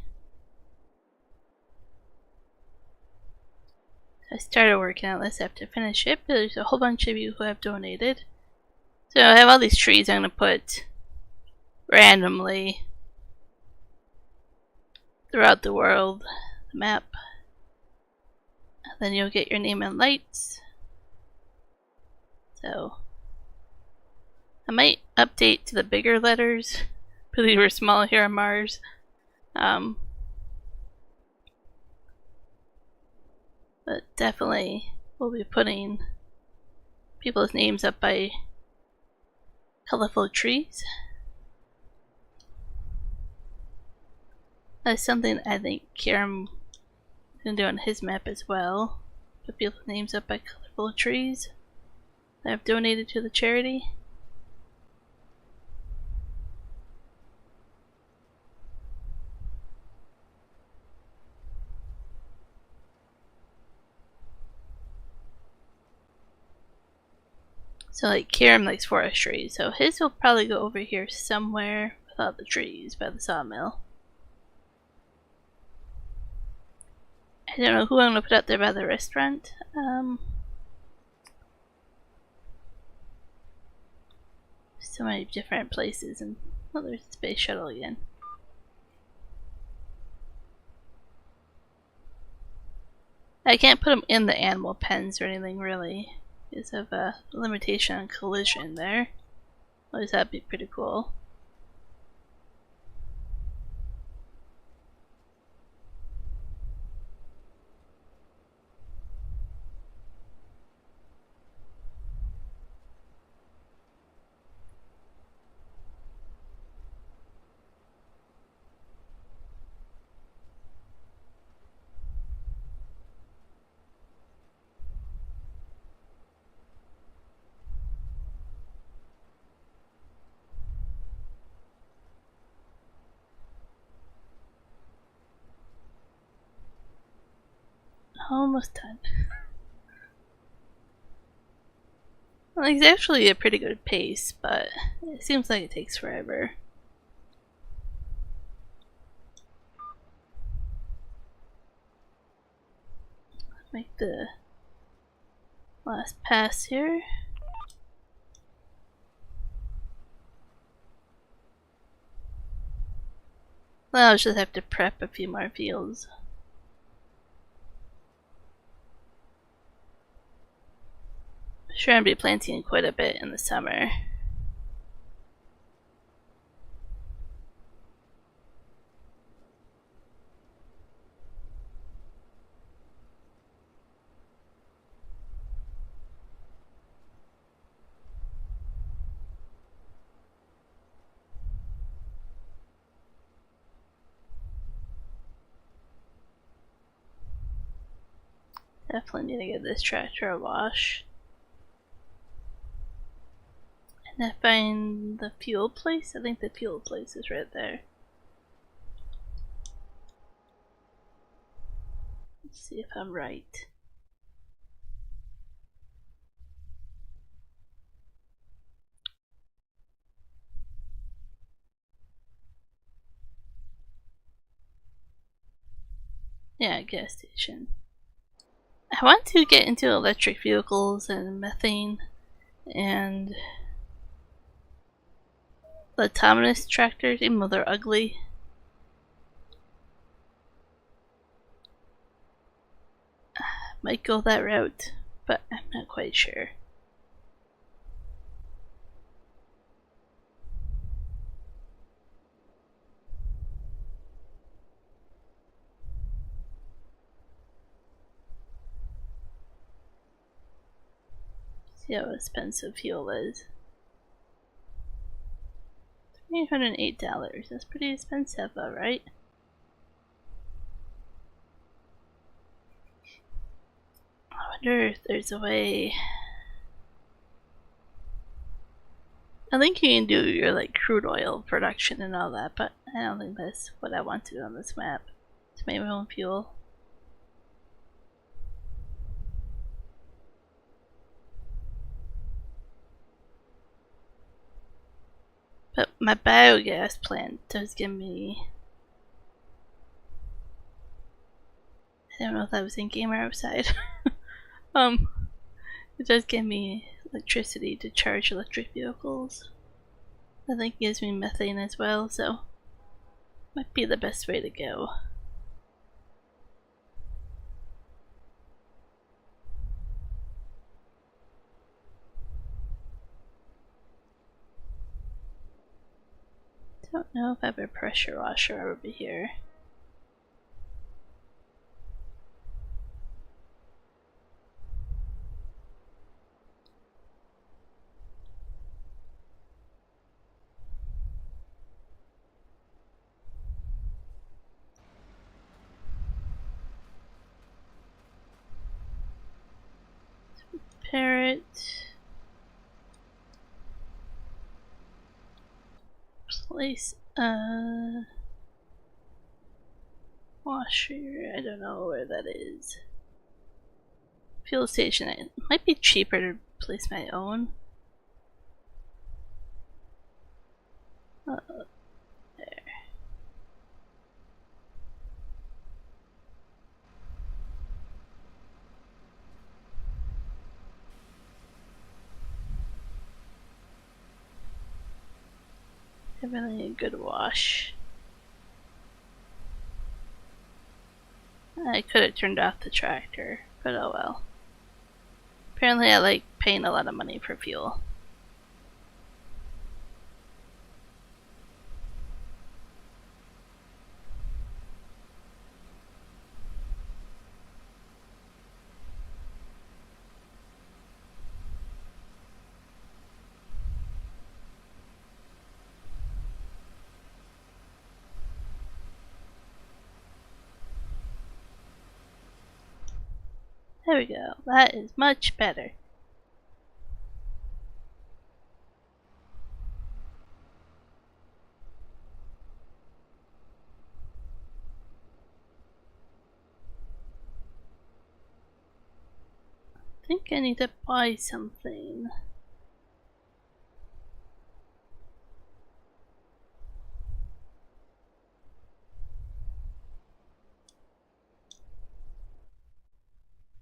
I started working on this, I have to finish it, but there's a whole bunch of you who have donated. So I have all these trees I'm going to put randomly throughout the world, the map. And then you'll get your name and lights. So I might update to the bigger letters, because we were small here on Mars. But definitely we'll be putting people's names up by colorful trees. That's something I think Kieran can do on his map as well. Put people's names up by colorful trees that have donated to the charity. So like Kiram likes forestry, so his will probably go over here somewhere without the trees by the sawmill. I don't know who I'm gonna put out there by the restaurant. So many different places, and oh, there's the space shuttle again. I can't put them in the animal pens or anything really, because of a limitation on collision there. Otherwise that'd be pretty cool. Almost done. Well, it's actually a pretty good pace, but it seems like it takes forever. Make the last pass here. Well, I'll just have to prep a few more fields. Sure, I'll be planting quite a bit in the summer. Definitely need to give this tractor a wash. And I find the fuel place? I think the fuel place is right there. Let's see if I'm right. Yeah, gas station. I want to get into electric vehicles and methane and the autonomous tractors, even though they're ugly. Might go that route, but I'm not quite sure. See how expensive fuel is. $308. That's pretty expensive though, right? I wonder if there's a way. I think you can do your like crude oil production and all that, but I don't think that's what I want to do on this map. To make my own fuel. But my biogas plant does give me. I don't know if that was in game or outside. It does give me electricity to charge electric vehicles. I think it gives me methane as well, so might be the best way to go. Don't know if I have a pressure washer over here. Parrot. Place washer. I don't know where that is. Fuel station. It might be cheaper to place my own. There. Definitely a good wash. I could have turned off the tractor, but oh well. Apparently I like paying a lot of money for fuel. There we go. That is much better. I think I need to buy something.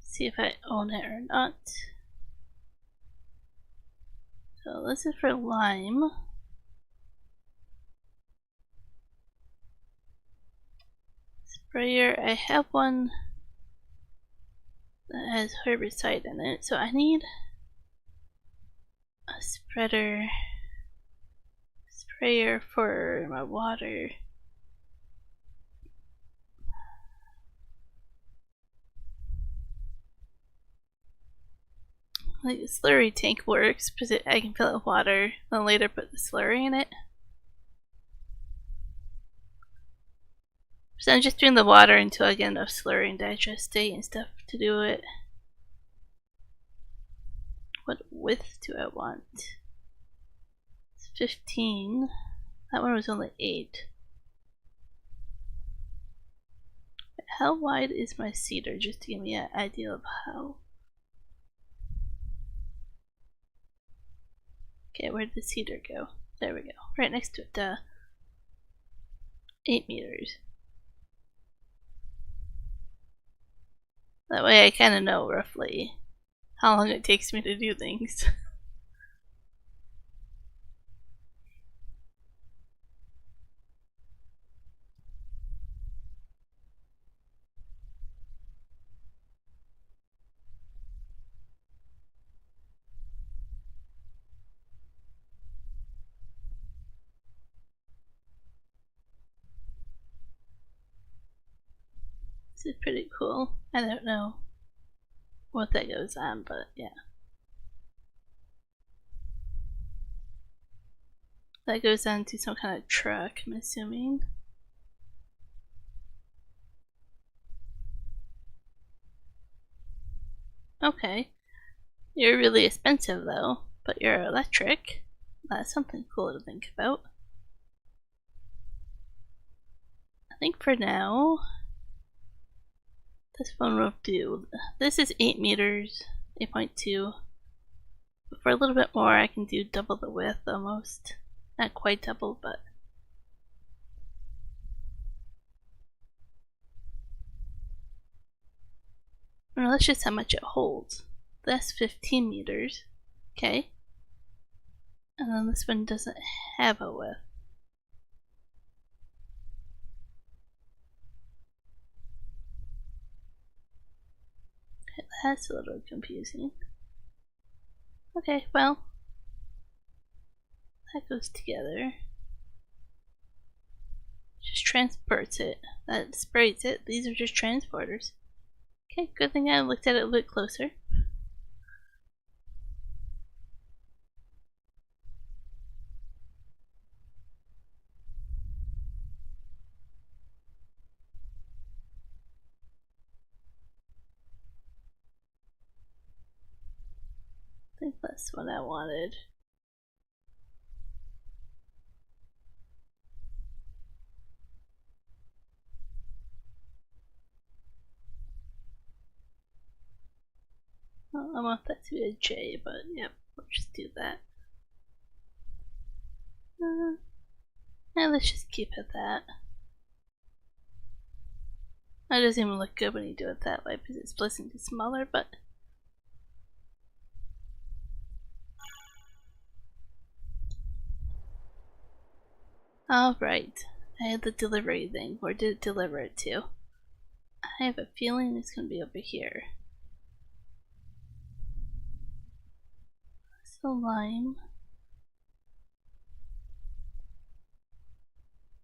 See if I own it or not. So this is for lime. Sprayer, I have one that has herbicide in it, so I need a sprayer for my water. Like the slurry tank works because I can fill it with water, then later put the slurry in it. So I'm just doing the water until I get enough slurry and digestate and stuff to do it. What width do I want? It's 15. That one was only 8. How wide is my cedar? Just to give me an idea of how. Okay, where'd the cedar go? There we go. Right next to it. 8 meters. That way I kind of know roughly how long it takes me to do things. This is pretty cool. I don't know what that goes on, but yeah. That goes on to some kind of truck, I'm assuming. Okay. You're really expensive though, but you're electric. That's something cool to think about. I think for now, this one will do. This is 8 meters, 8.2. But for a little bit more, I can do double the width almost. Not quite double, but. Well, that's just how much it holds. That's 15 meters. Okay. And then this one doesn't have a width. Okay, that's a little confusing. Okay, well, that goes together. Just transports it. That sprays it. These are just transporters. Okay, good thing I looked at it a bit closer. I think that's what I wanted. Well, I want that to be a J, but yep, we'll just do that. And let's just keep it that. That doesn't even look good when you do it that way because it's supposed to be smaller, but alright. I had the delivery thing. Where did it deliver it to? I have a feeling it's gonna be over here. So lime.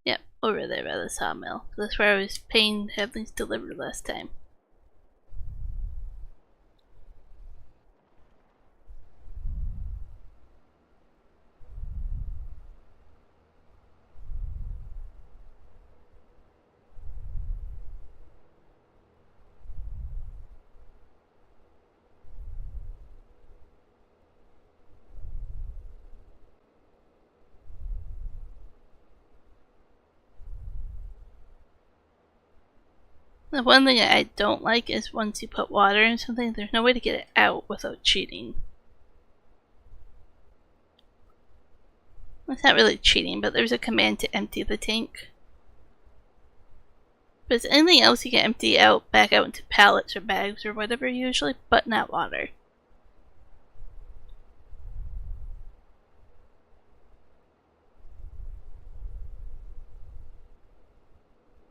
Yep, over there by the sawmill. That's where I was paying to have things delivered last time. The one thing I don't like is once you put water in something, there's no way to get it out without cheating. It's not really cheating, but there's a command to empty the tank. But it's anything else you can empty out back out into pallets or bags or whatever usually, but not water.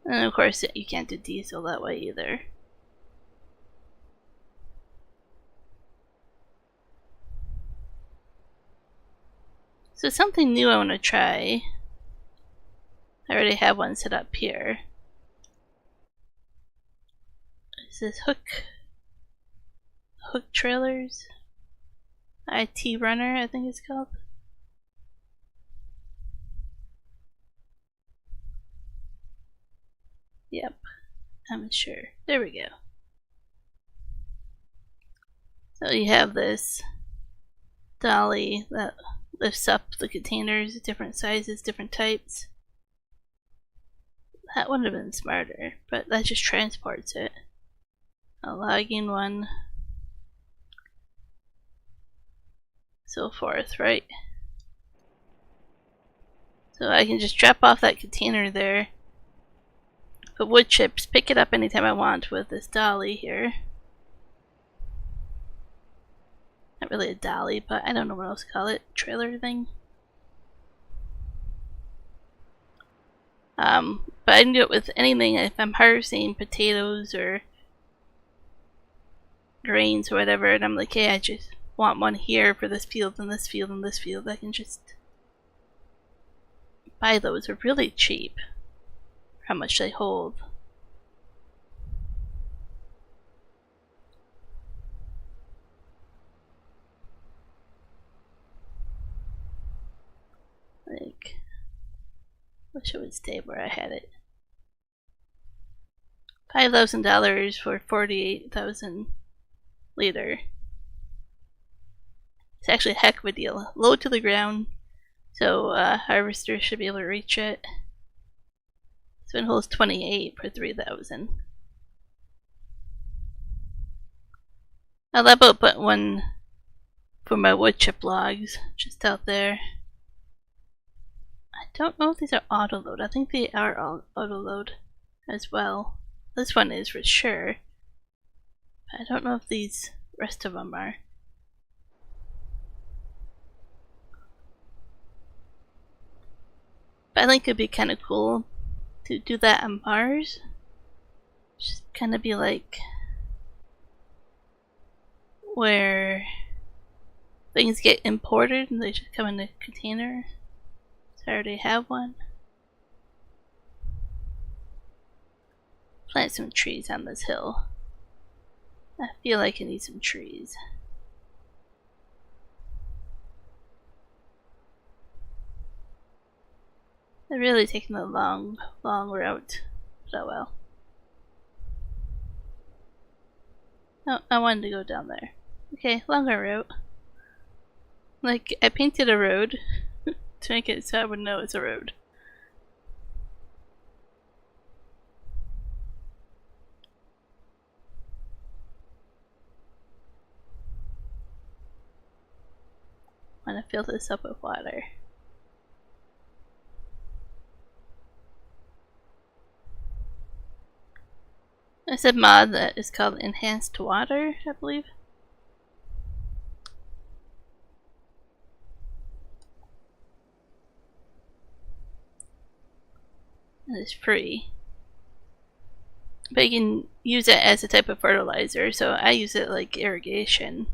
And of course you can't do diesel that way either. So something new I want to try. I already have one set up here. Is this hook trailers? IT runner, I think it's called. Yep, I'm sure. There we go. So you have this dolly that lifts up the containers, different sizes, different types. That would have been smarter, but that just transports it. A logging one. So forth, right? So I can just drop off that container there, put wood chips, pick it up anytime I want with this dolly here. Not really a dolly, but I don't know what else to call it. Trailer thing. But I can do it with anything. If I'm harvesting potatoes or grains or whatever, and I'm like, hey, I just want one here for this field and this field and this field, I can just buy those. They're really cheap for how much they hold. Like, wish it would stay where I had it. $5,000 for 48,000 liter. It's actually a heck of a deal. Low to the ground, so harvesters should be able to reach it. This one holds 28 for 3,000. I'll about put one for my wood chip logs just out there. I don't know if these are auto load. I think they are auto load as well. This one is for sure. I don't know if these rest of them are. But I think it'd be kind of cool to do that on Mars. Just kind of be like where things get imported and they just come in a container. So I already have one. Plant some trees on this hill. I feel like I need some trees. They're really taking the long route. But oh well. No, I wanted to go down there. Okay, longer route. Like, I painted a road to make it so I would know it's a road. I'm gonna fill this up with water. There's a mod that is called Enhanced Water, I believe. And it's free. But you can use it as a type of fertilizer, so I use it like irrigation.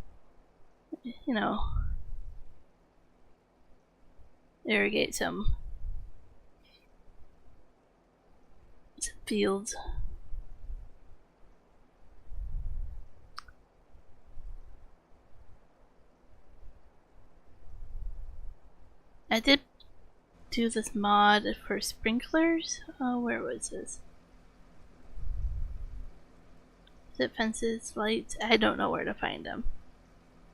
You know, irrigate some fields. I did do this mod for sprinklers. Oh, where was this? Is it fences, lights? I don't know where to find them.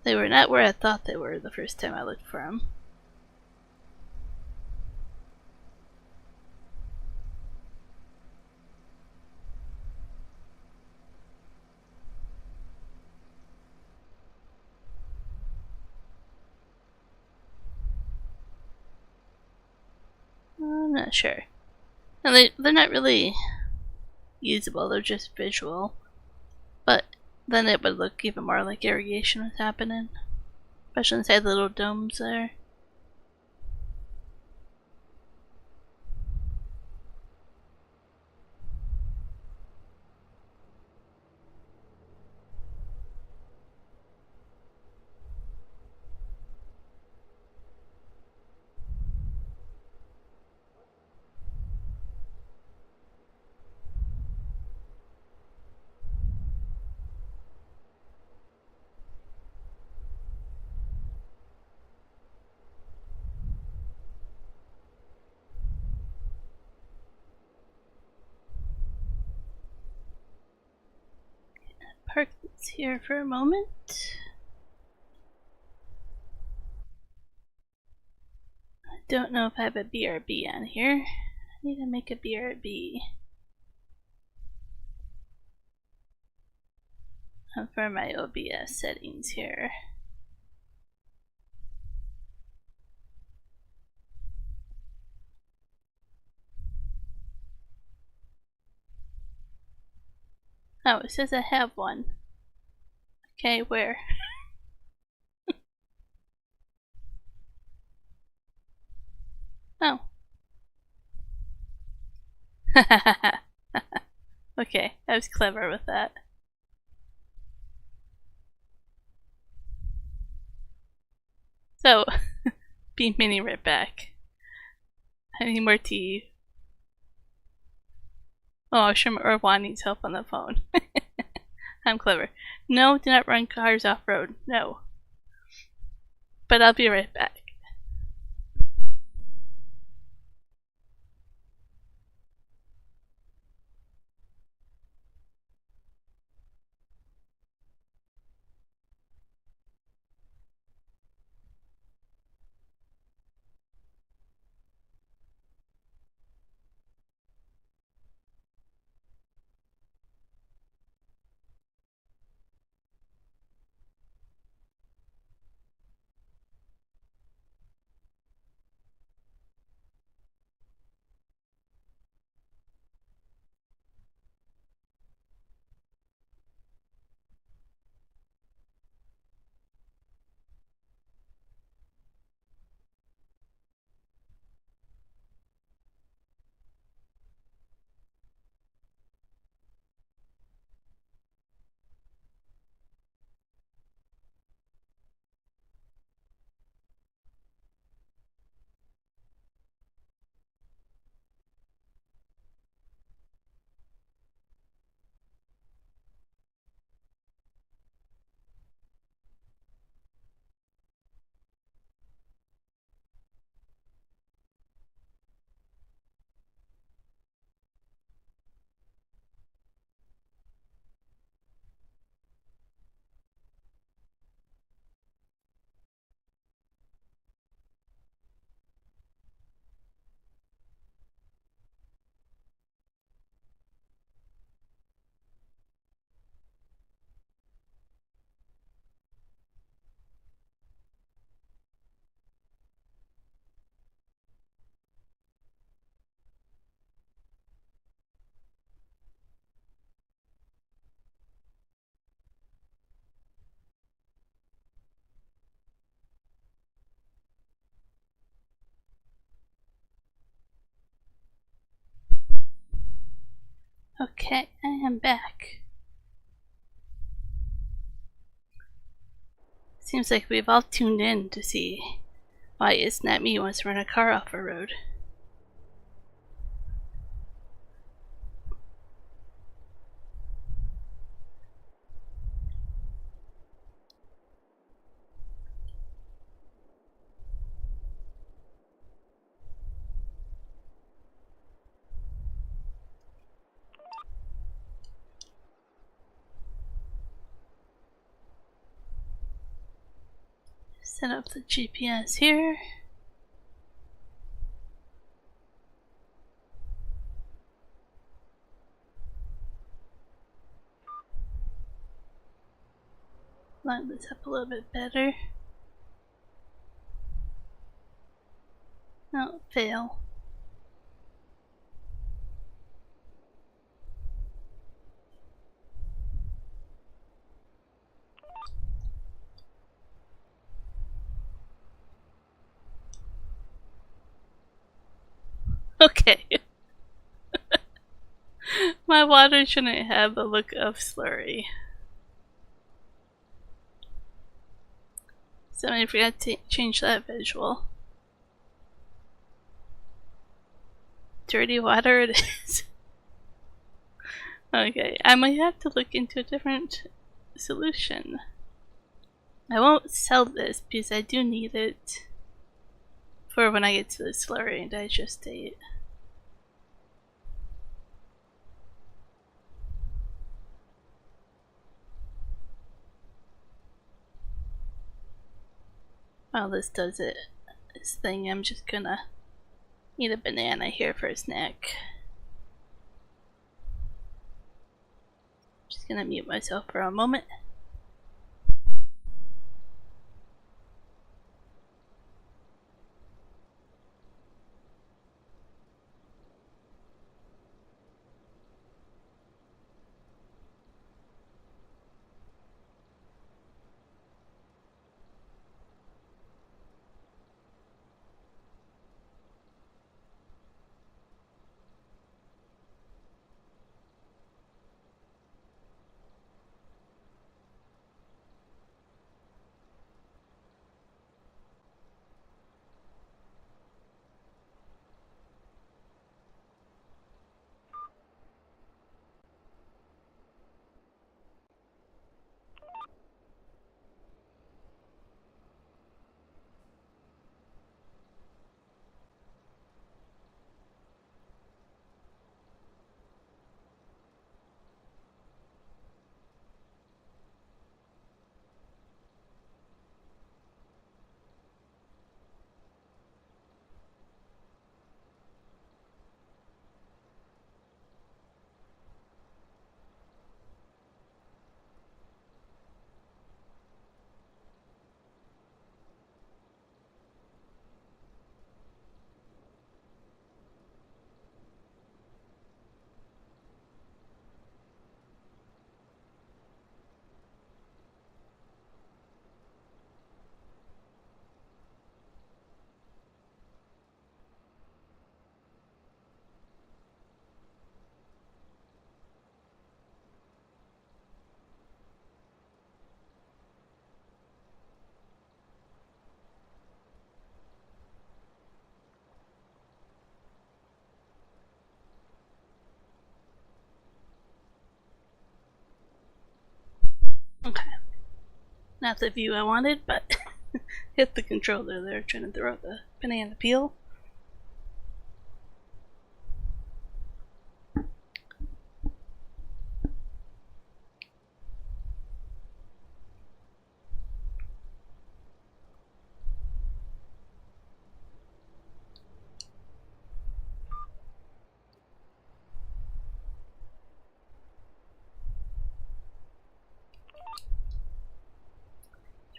They were not where I thought they were the first time I looked for them. I'm not sure. And they're not really usable, they're just visual. But then it would look even more like irrigation was happening. Especially inside the little domes there. Park this here for a moment. I don't know if I have a BRB on here. I need to make a BRB. For my OBS settings here. Oh, it says I have one. Okay, where? Oh. Okay, I was clever with that. So, beam mini right back. I need more tea. Oh, sure, or Juan needs help on the phone. I'm clever. No, do not run cars off-road. No. But I'll be right back. Okay, I am back. Seems like we've all tuned in to see why It's Not Me wants to run a car off a road. Set up the GPS here. Line this up a little bit better. No, fail. Okay. My water shouldn't have the look of slurry. Somebody forgot to change that visual. Dirty water it is. Okay, I might have to look into a different solution. I won't sell this because I do need it for when I get to the slurry and digestate. While this does this thing, I'm just gonna eat a banana here for a snack. Just gonna mute myself for a moment. Okay. Not the view I wanted, but hit the controller there trying to throw the banana peel.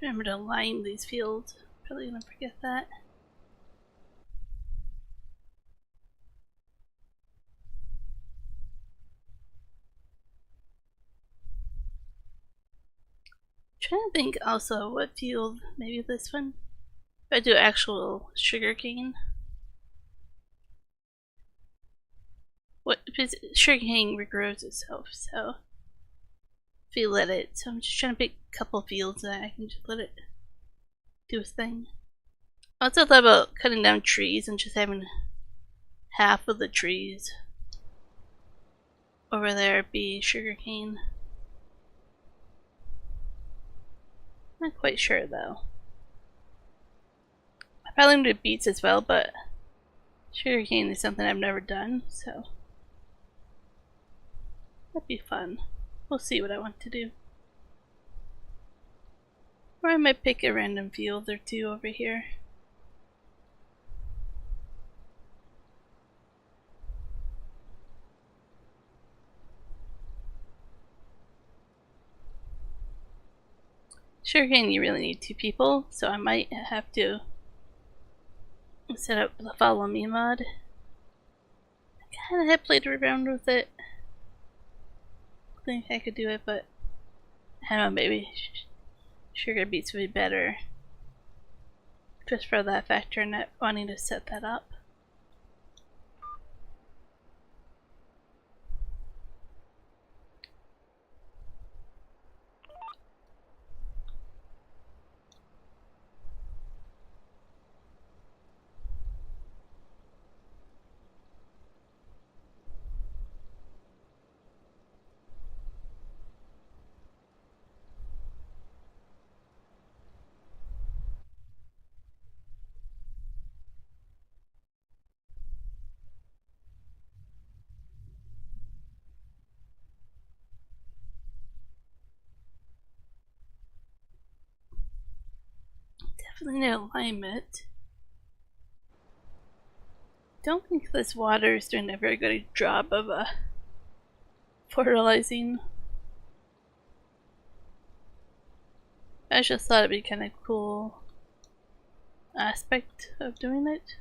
Remember to line these fields. Probably gonna forget that. Trying to think also what field, maybe this one. If I do actual sugar cane. what because sugarcane regrows itself, so if you let it, so I'm just trying to pick a couple fields that I can just let it do its thing. I also thought about cutting down trees and just having half of the trees over there be sugarcane. Not quite sure though. I probably do beets as well, but sugarcane is something I've never done, so that'd be fun. We'll see what I want to do. Or I might pick a random field or two over here. Sugarcane, you really need 2 people, so I might have to set up the follow me mod. I kinda had played around with it. I think I could do it, but I don't know, maybe sugar beets would be better. Just for that factor, not wanting to set that up. Definitely no alignment. Don't think this water is doing a very good job of fertilizing. I just thought it'd be kind of cool aspect of doing it.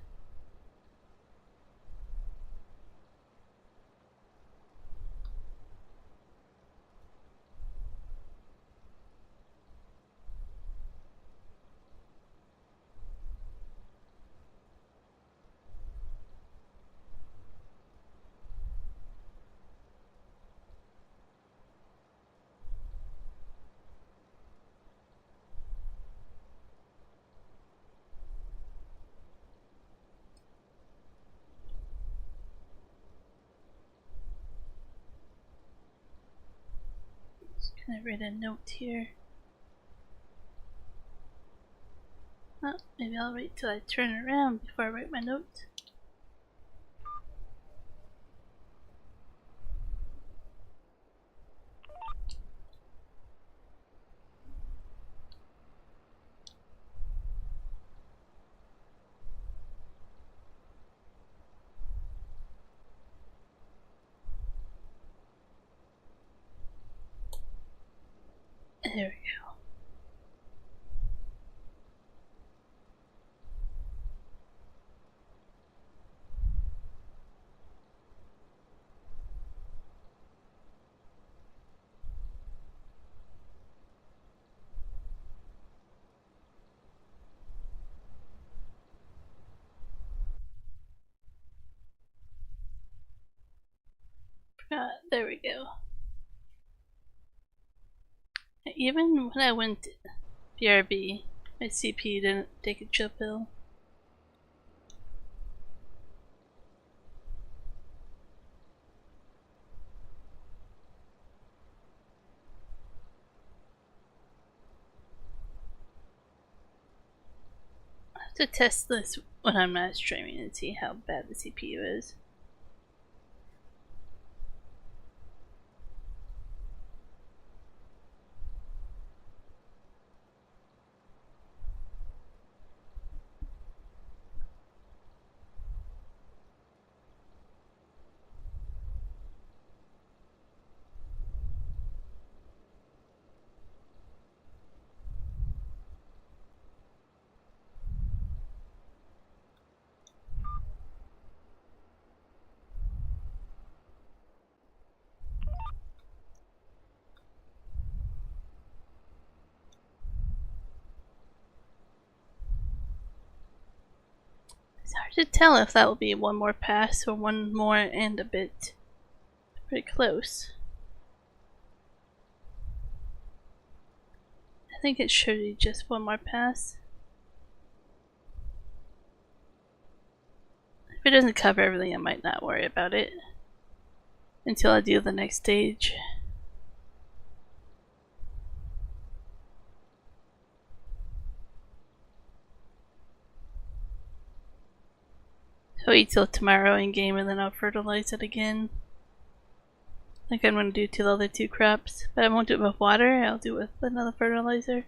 Can I write a note here? Oh, maybe I'll wait till I turn around before I write my note. There we go. There we go. Even when I went BRB, my CP didn't take a chill pill. I have to test this when I'm not streaming and see how bad the CPU is. should tell if that will be one more pass or one more and a bit. Pretty close. I think it should be just one more pass. If it doesn't cover everything, I might not worry about it until I do the next stage. I'll wait till tomorrow in game and then I'll fertilize it again. I think I'm going to do to the other two crops, but I won't do it with water, I'll do it with another fertilizer.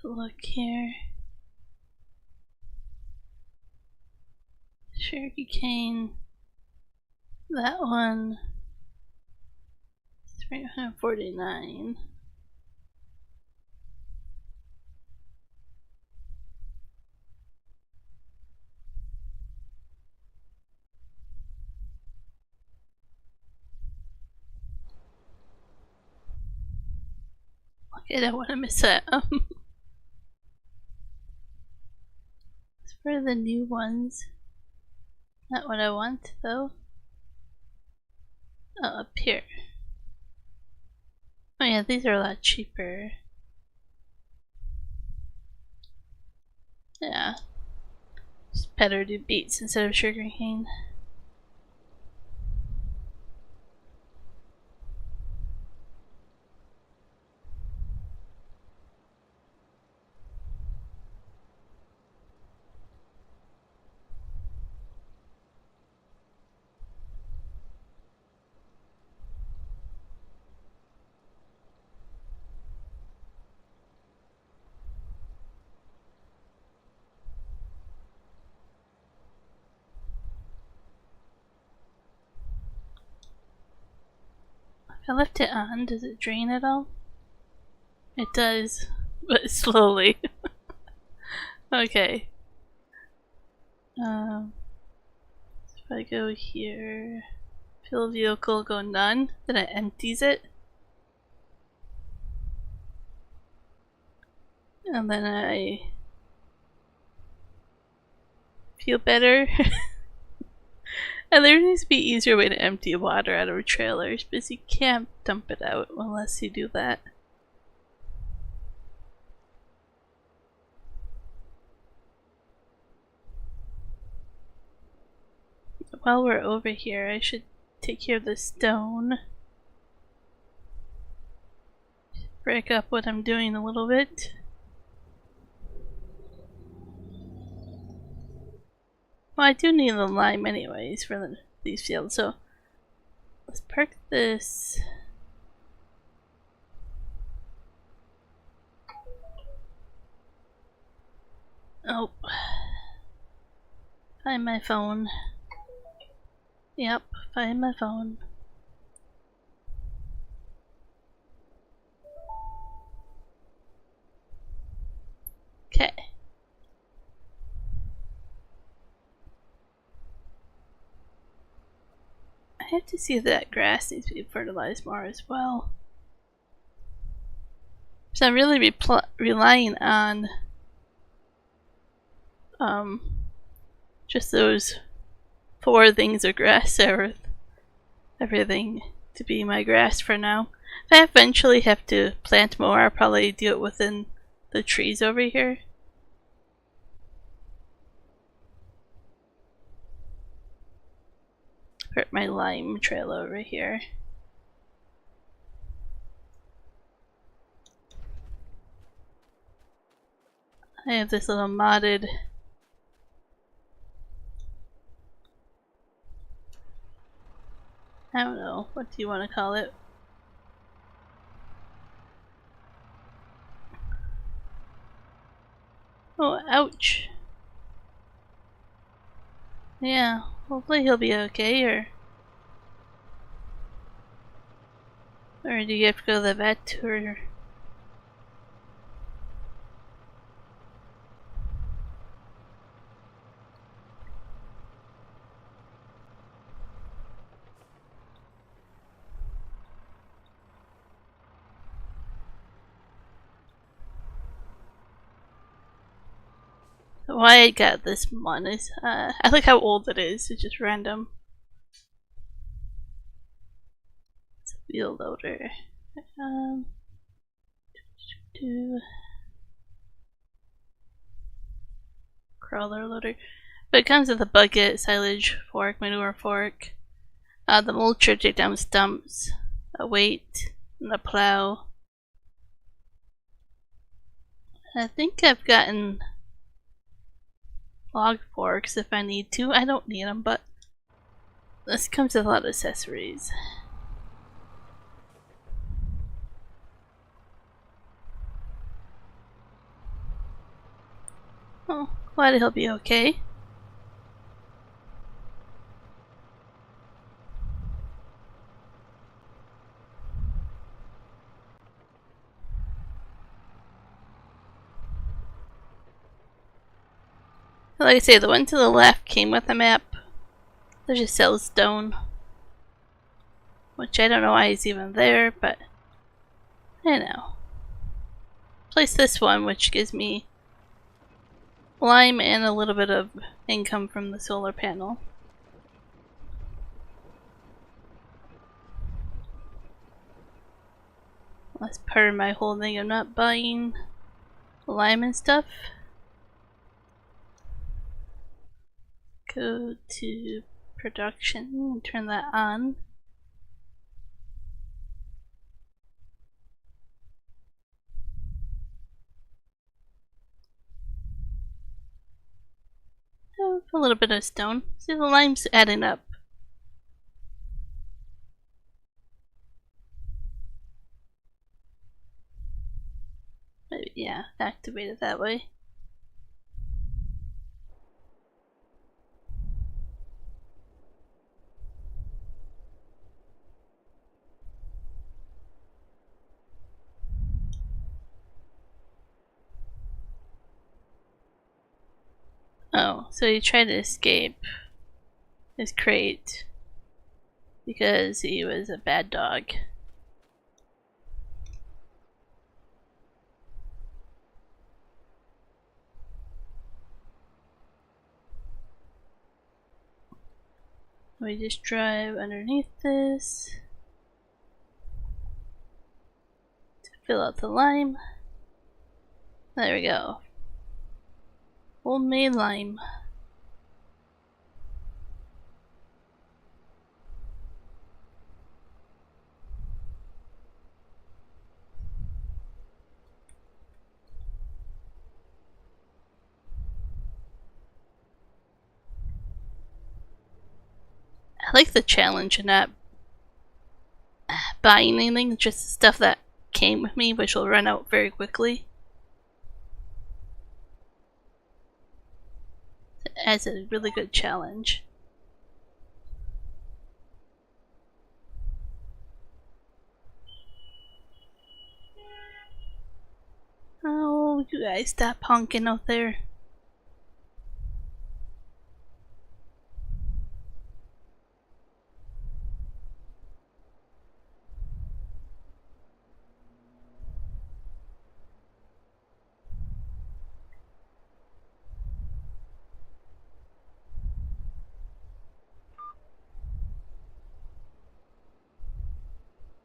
Look here. Sugar cane. That one. 349. Okay, I don't want to miss that. For the new ones. Not what I want though. Oh, up here. Oh yeah, these are a lot cheaper. Yeah. It's better to do beets instead of sugar cane. If I left it on, does it drain at all? It does, but slowly. Okay. If I go here, fill vehicle, go none, then it empties it. And then I feel better. And there needs to be an easier way to empty water out of trailers, because you can't dump it out unless you do that. While we're over here, I should take care of the stone. Break up what I'm doing a little bit. Well, I do need the lime anyways for these fields, so let's park this. Oh. Find my phone. Yep, find my phone. Okay. I have to see if that grass needs to be fertilized more as well. So I'm really relying on just those 4 things of grass there with everything to be my grass for now. If I eventually have to plant more, I'll probably do it within the trees over here. Put my lime trail over here. I have this little modded I don't know, what do you want to call it? Oh, ouch. Yeah, hopefully he'll be okay, or do you have to go to the vet, or... Why I got this one is, I like how old it is, it's just random. It's a wheel loader. Crawler loader. But it comes with a bucket, silage fork, manure fork, the mulcher to take down stumps, a weight, and a plow. I think I've gotten log forks if I need to. I don't need them, but this comes with a lot of accessories. Oh, glad he'll be okay. Like I say, the one to the left came with a map. There's just sells stone, which I don't know why he's even there, but I know. Place this one, which gives me lime and a little bit of income from the solar panel. That's part of my whole thing. I'm not buying lime and stuff. Go to production and turn that on. Oh, a little bit of stone. See, the lime's adding up. Maybe, yeah, activate it that way. Oh, so he tried to escape his crate because he was a bad dog. We just drive underneath this to fill out the lime. There we go. Homemade lime. I like the challenge in not buying anything, just stuff that came with me, which will run out very quickly. As a really good challenge. Oh, you guys stop honking out there.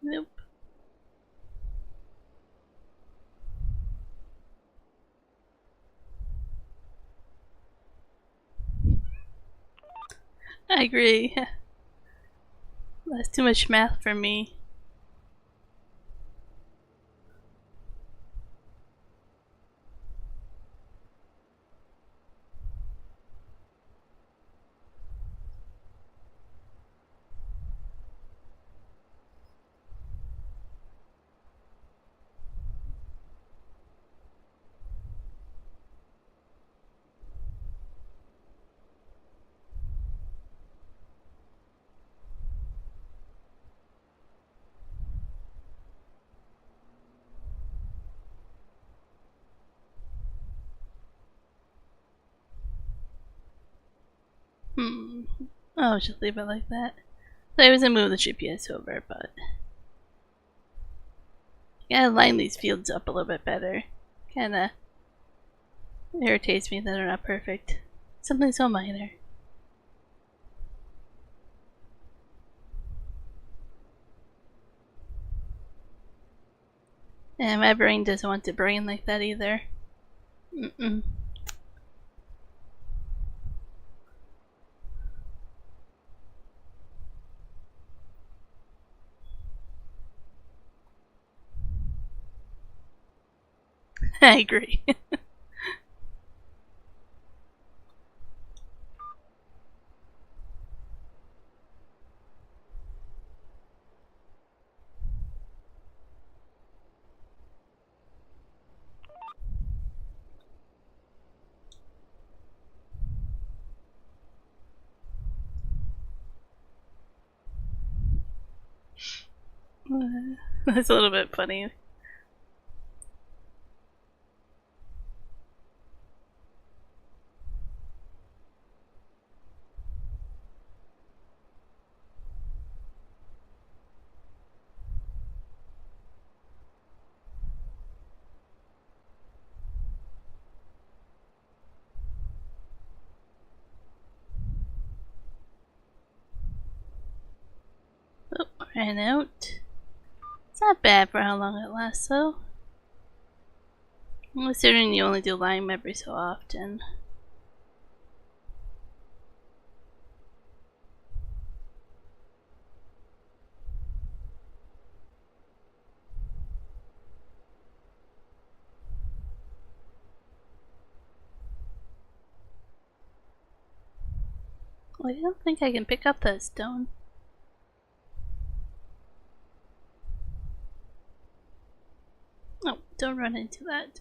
Nope. I agree. That's too much math for me. I'll just leave it like that. So I was gonna move the GPS over, but I gotta line these fields up a little bit better. Kinda irritates me that they're not perfect. Something so minor. And my brain doesn't want to brain like that either. I agree. That's a little bit funny. Oh, ran out. It's not bad for how long it lasts though. Considering you only do lime every so often. Well, I don't think I can pick up that stone. Oh, don't run into that.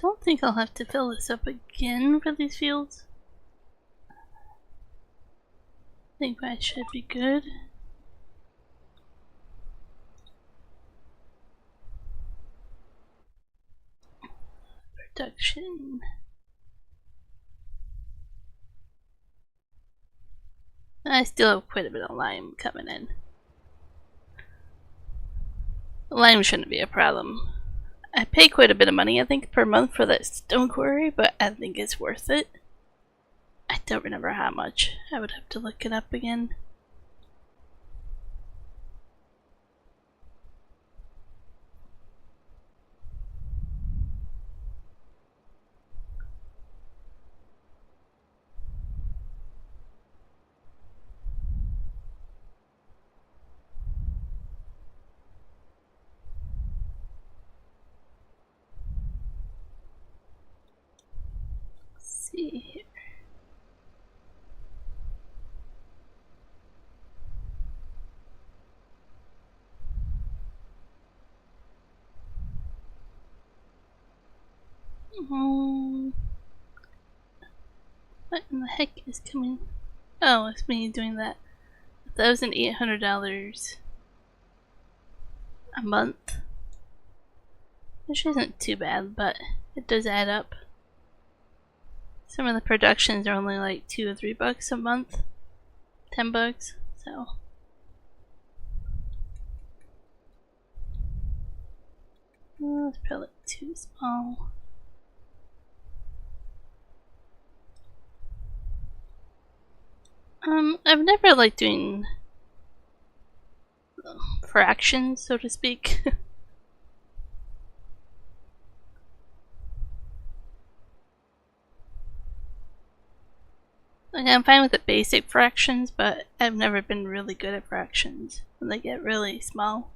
Don't think I'll have to fill this up again for these fields. I think I should be good. Production. I still have quite a bit of lime coming in. Lime shouldn't be a problem. I pay quite a bit of money, I think, per month for that stone quarry, but I think it's worth it. I don't remember how much. I would have to look it up again. Let's see here. What in the heck is coming? Oh, it's me doing that. $1,800 a month. Which isn't too bad, but it does add up. Some of the productions are only like $2 or $3 a month. $10, so. Oh, it's probably too small. I've never liked doing fractions, so to speak. Like, I'm fine with the basic fractions, but I've never been really good at fractions when they get really small.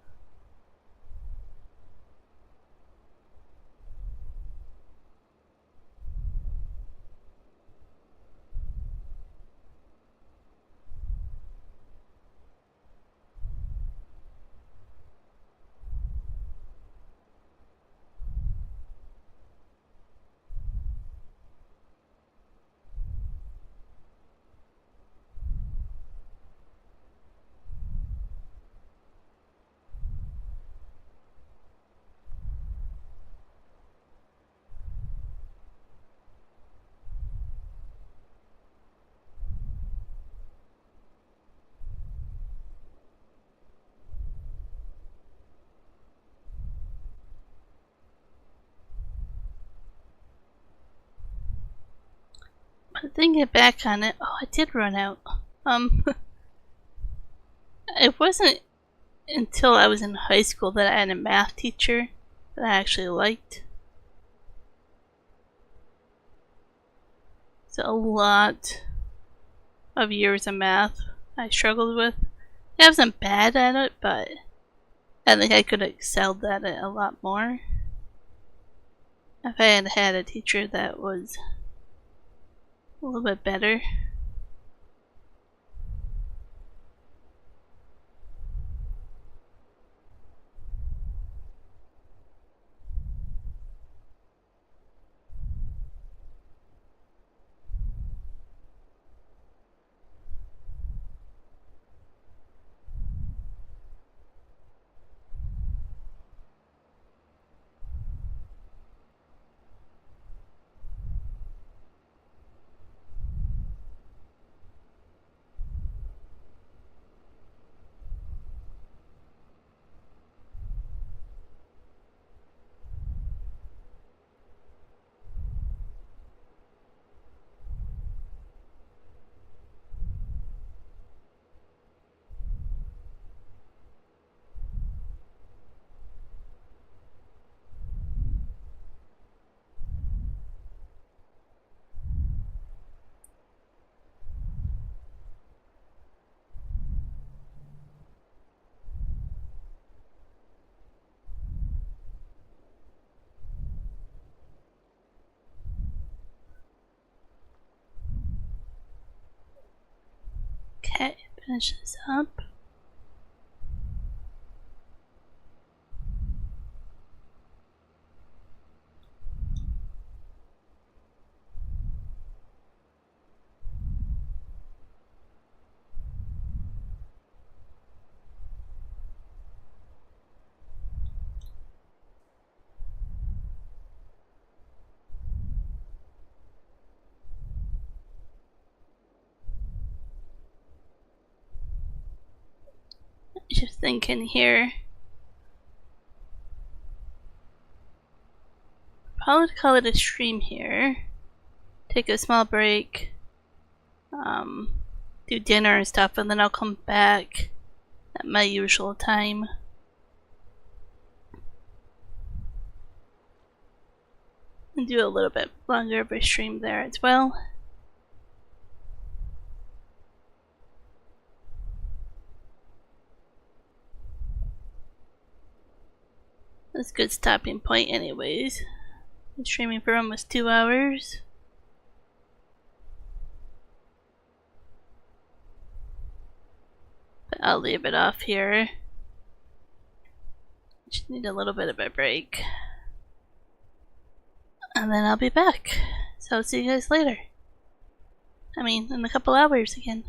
But thinking back on it, oh, I did run out. It wasn't until I was in high school that I had a math teacher that I actually liked. So a lot of years of math I struggled with. I wasn't bad at it, but I think I could have excelled at it a lot more if I had had a teacher that was a little bit better. Okay, finish this up. Just thinking here. Probably call it a stream here. Take a small break. Do dinner and stuff, and then I'll come back at my usual time. And do a little bit longer of a stream there as well. That's a good stopping point anyways. Been streaming for almost 2 hours. But I'll leave it off here. Just need a little bit of a break. And then I'll be back. So I'll see you guys later. I mean, in a couple hours again.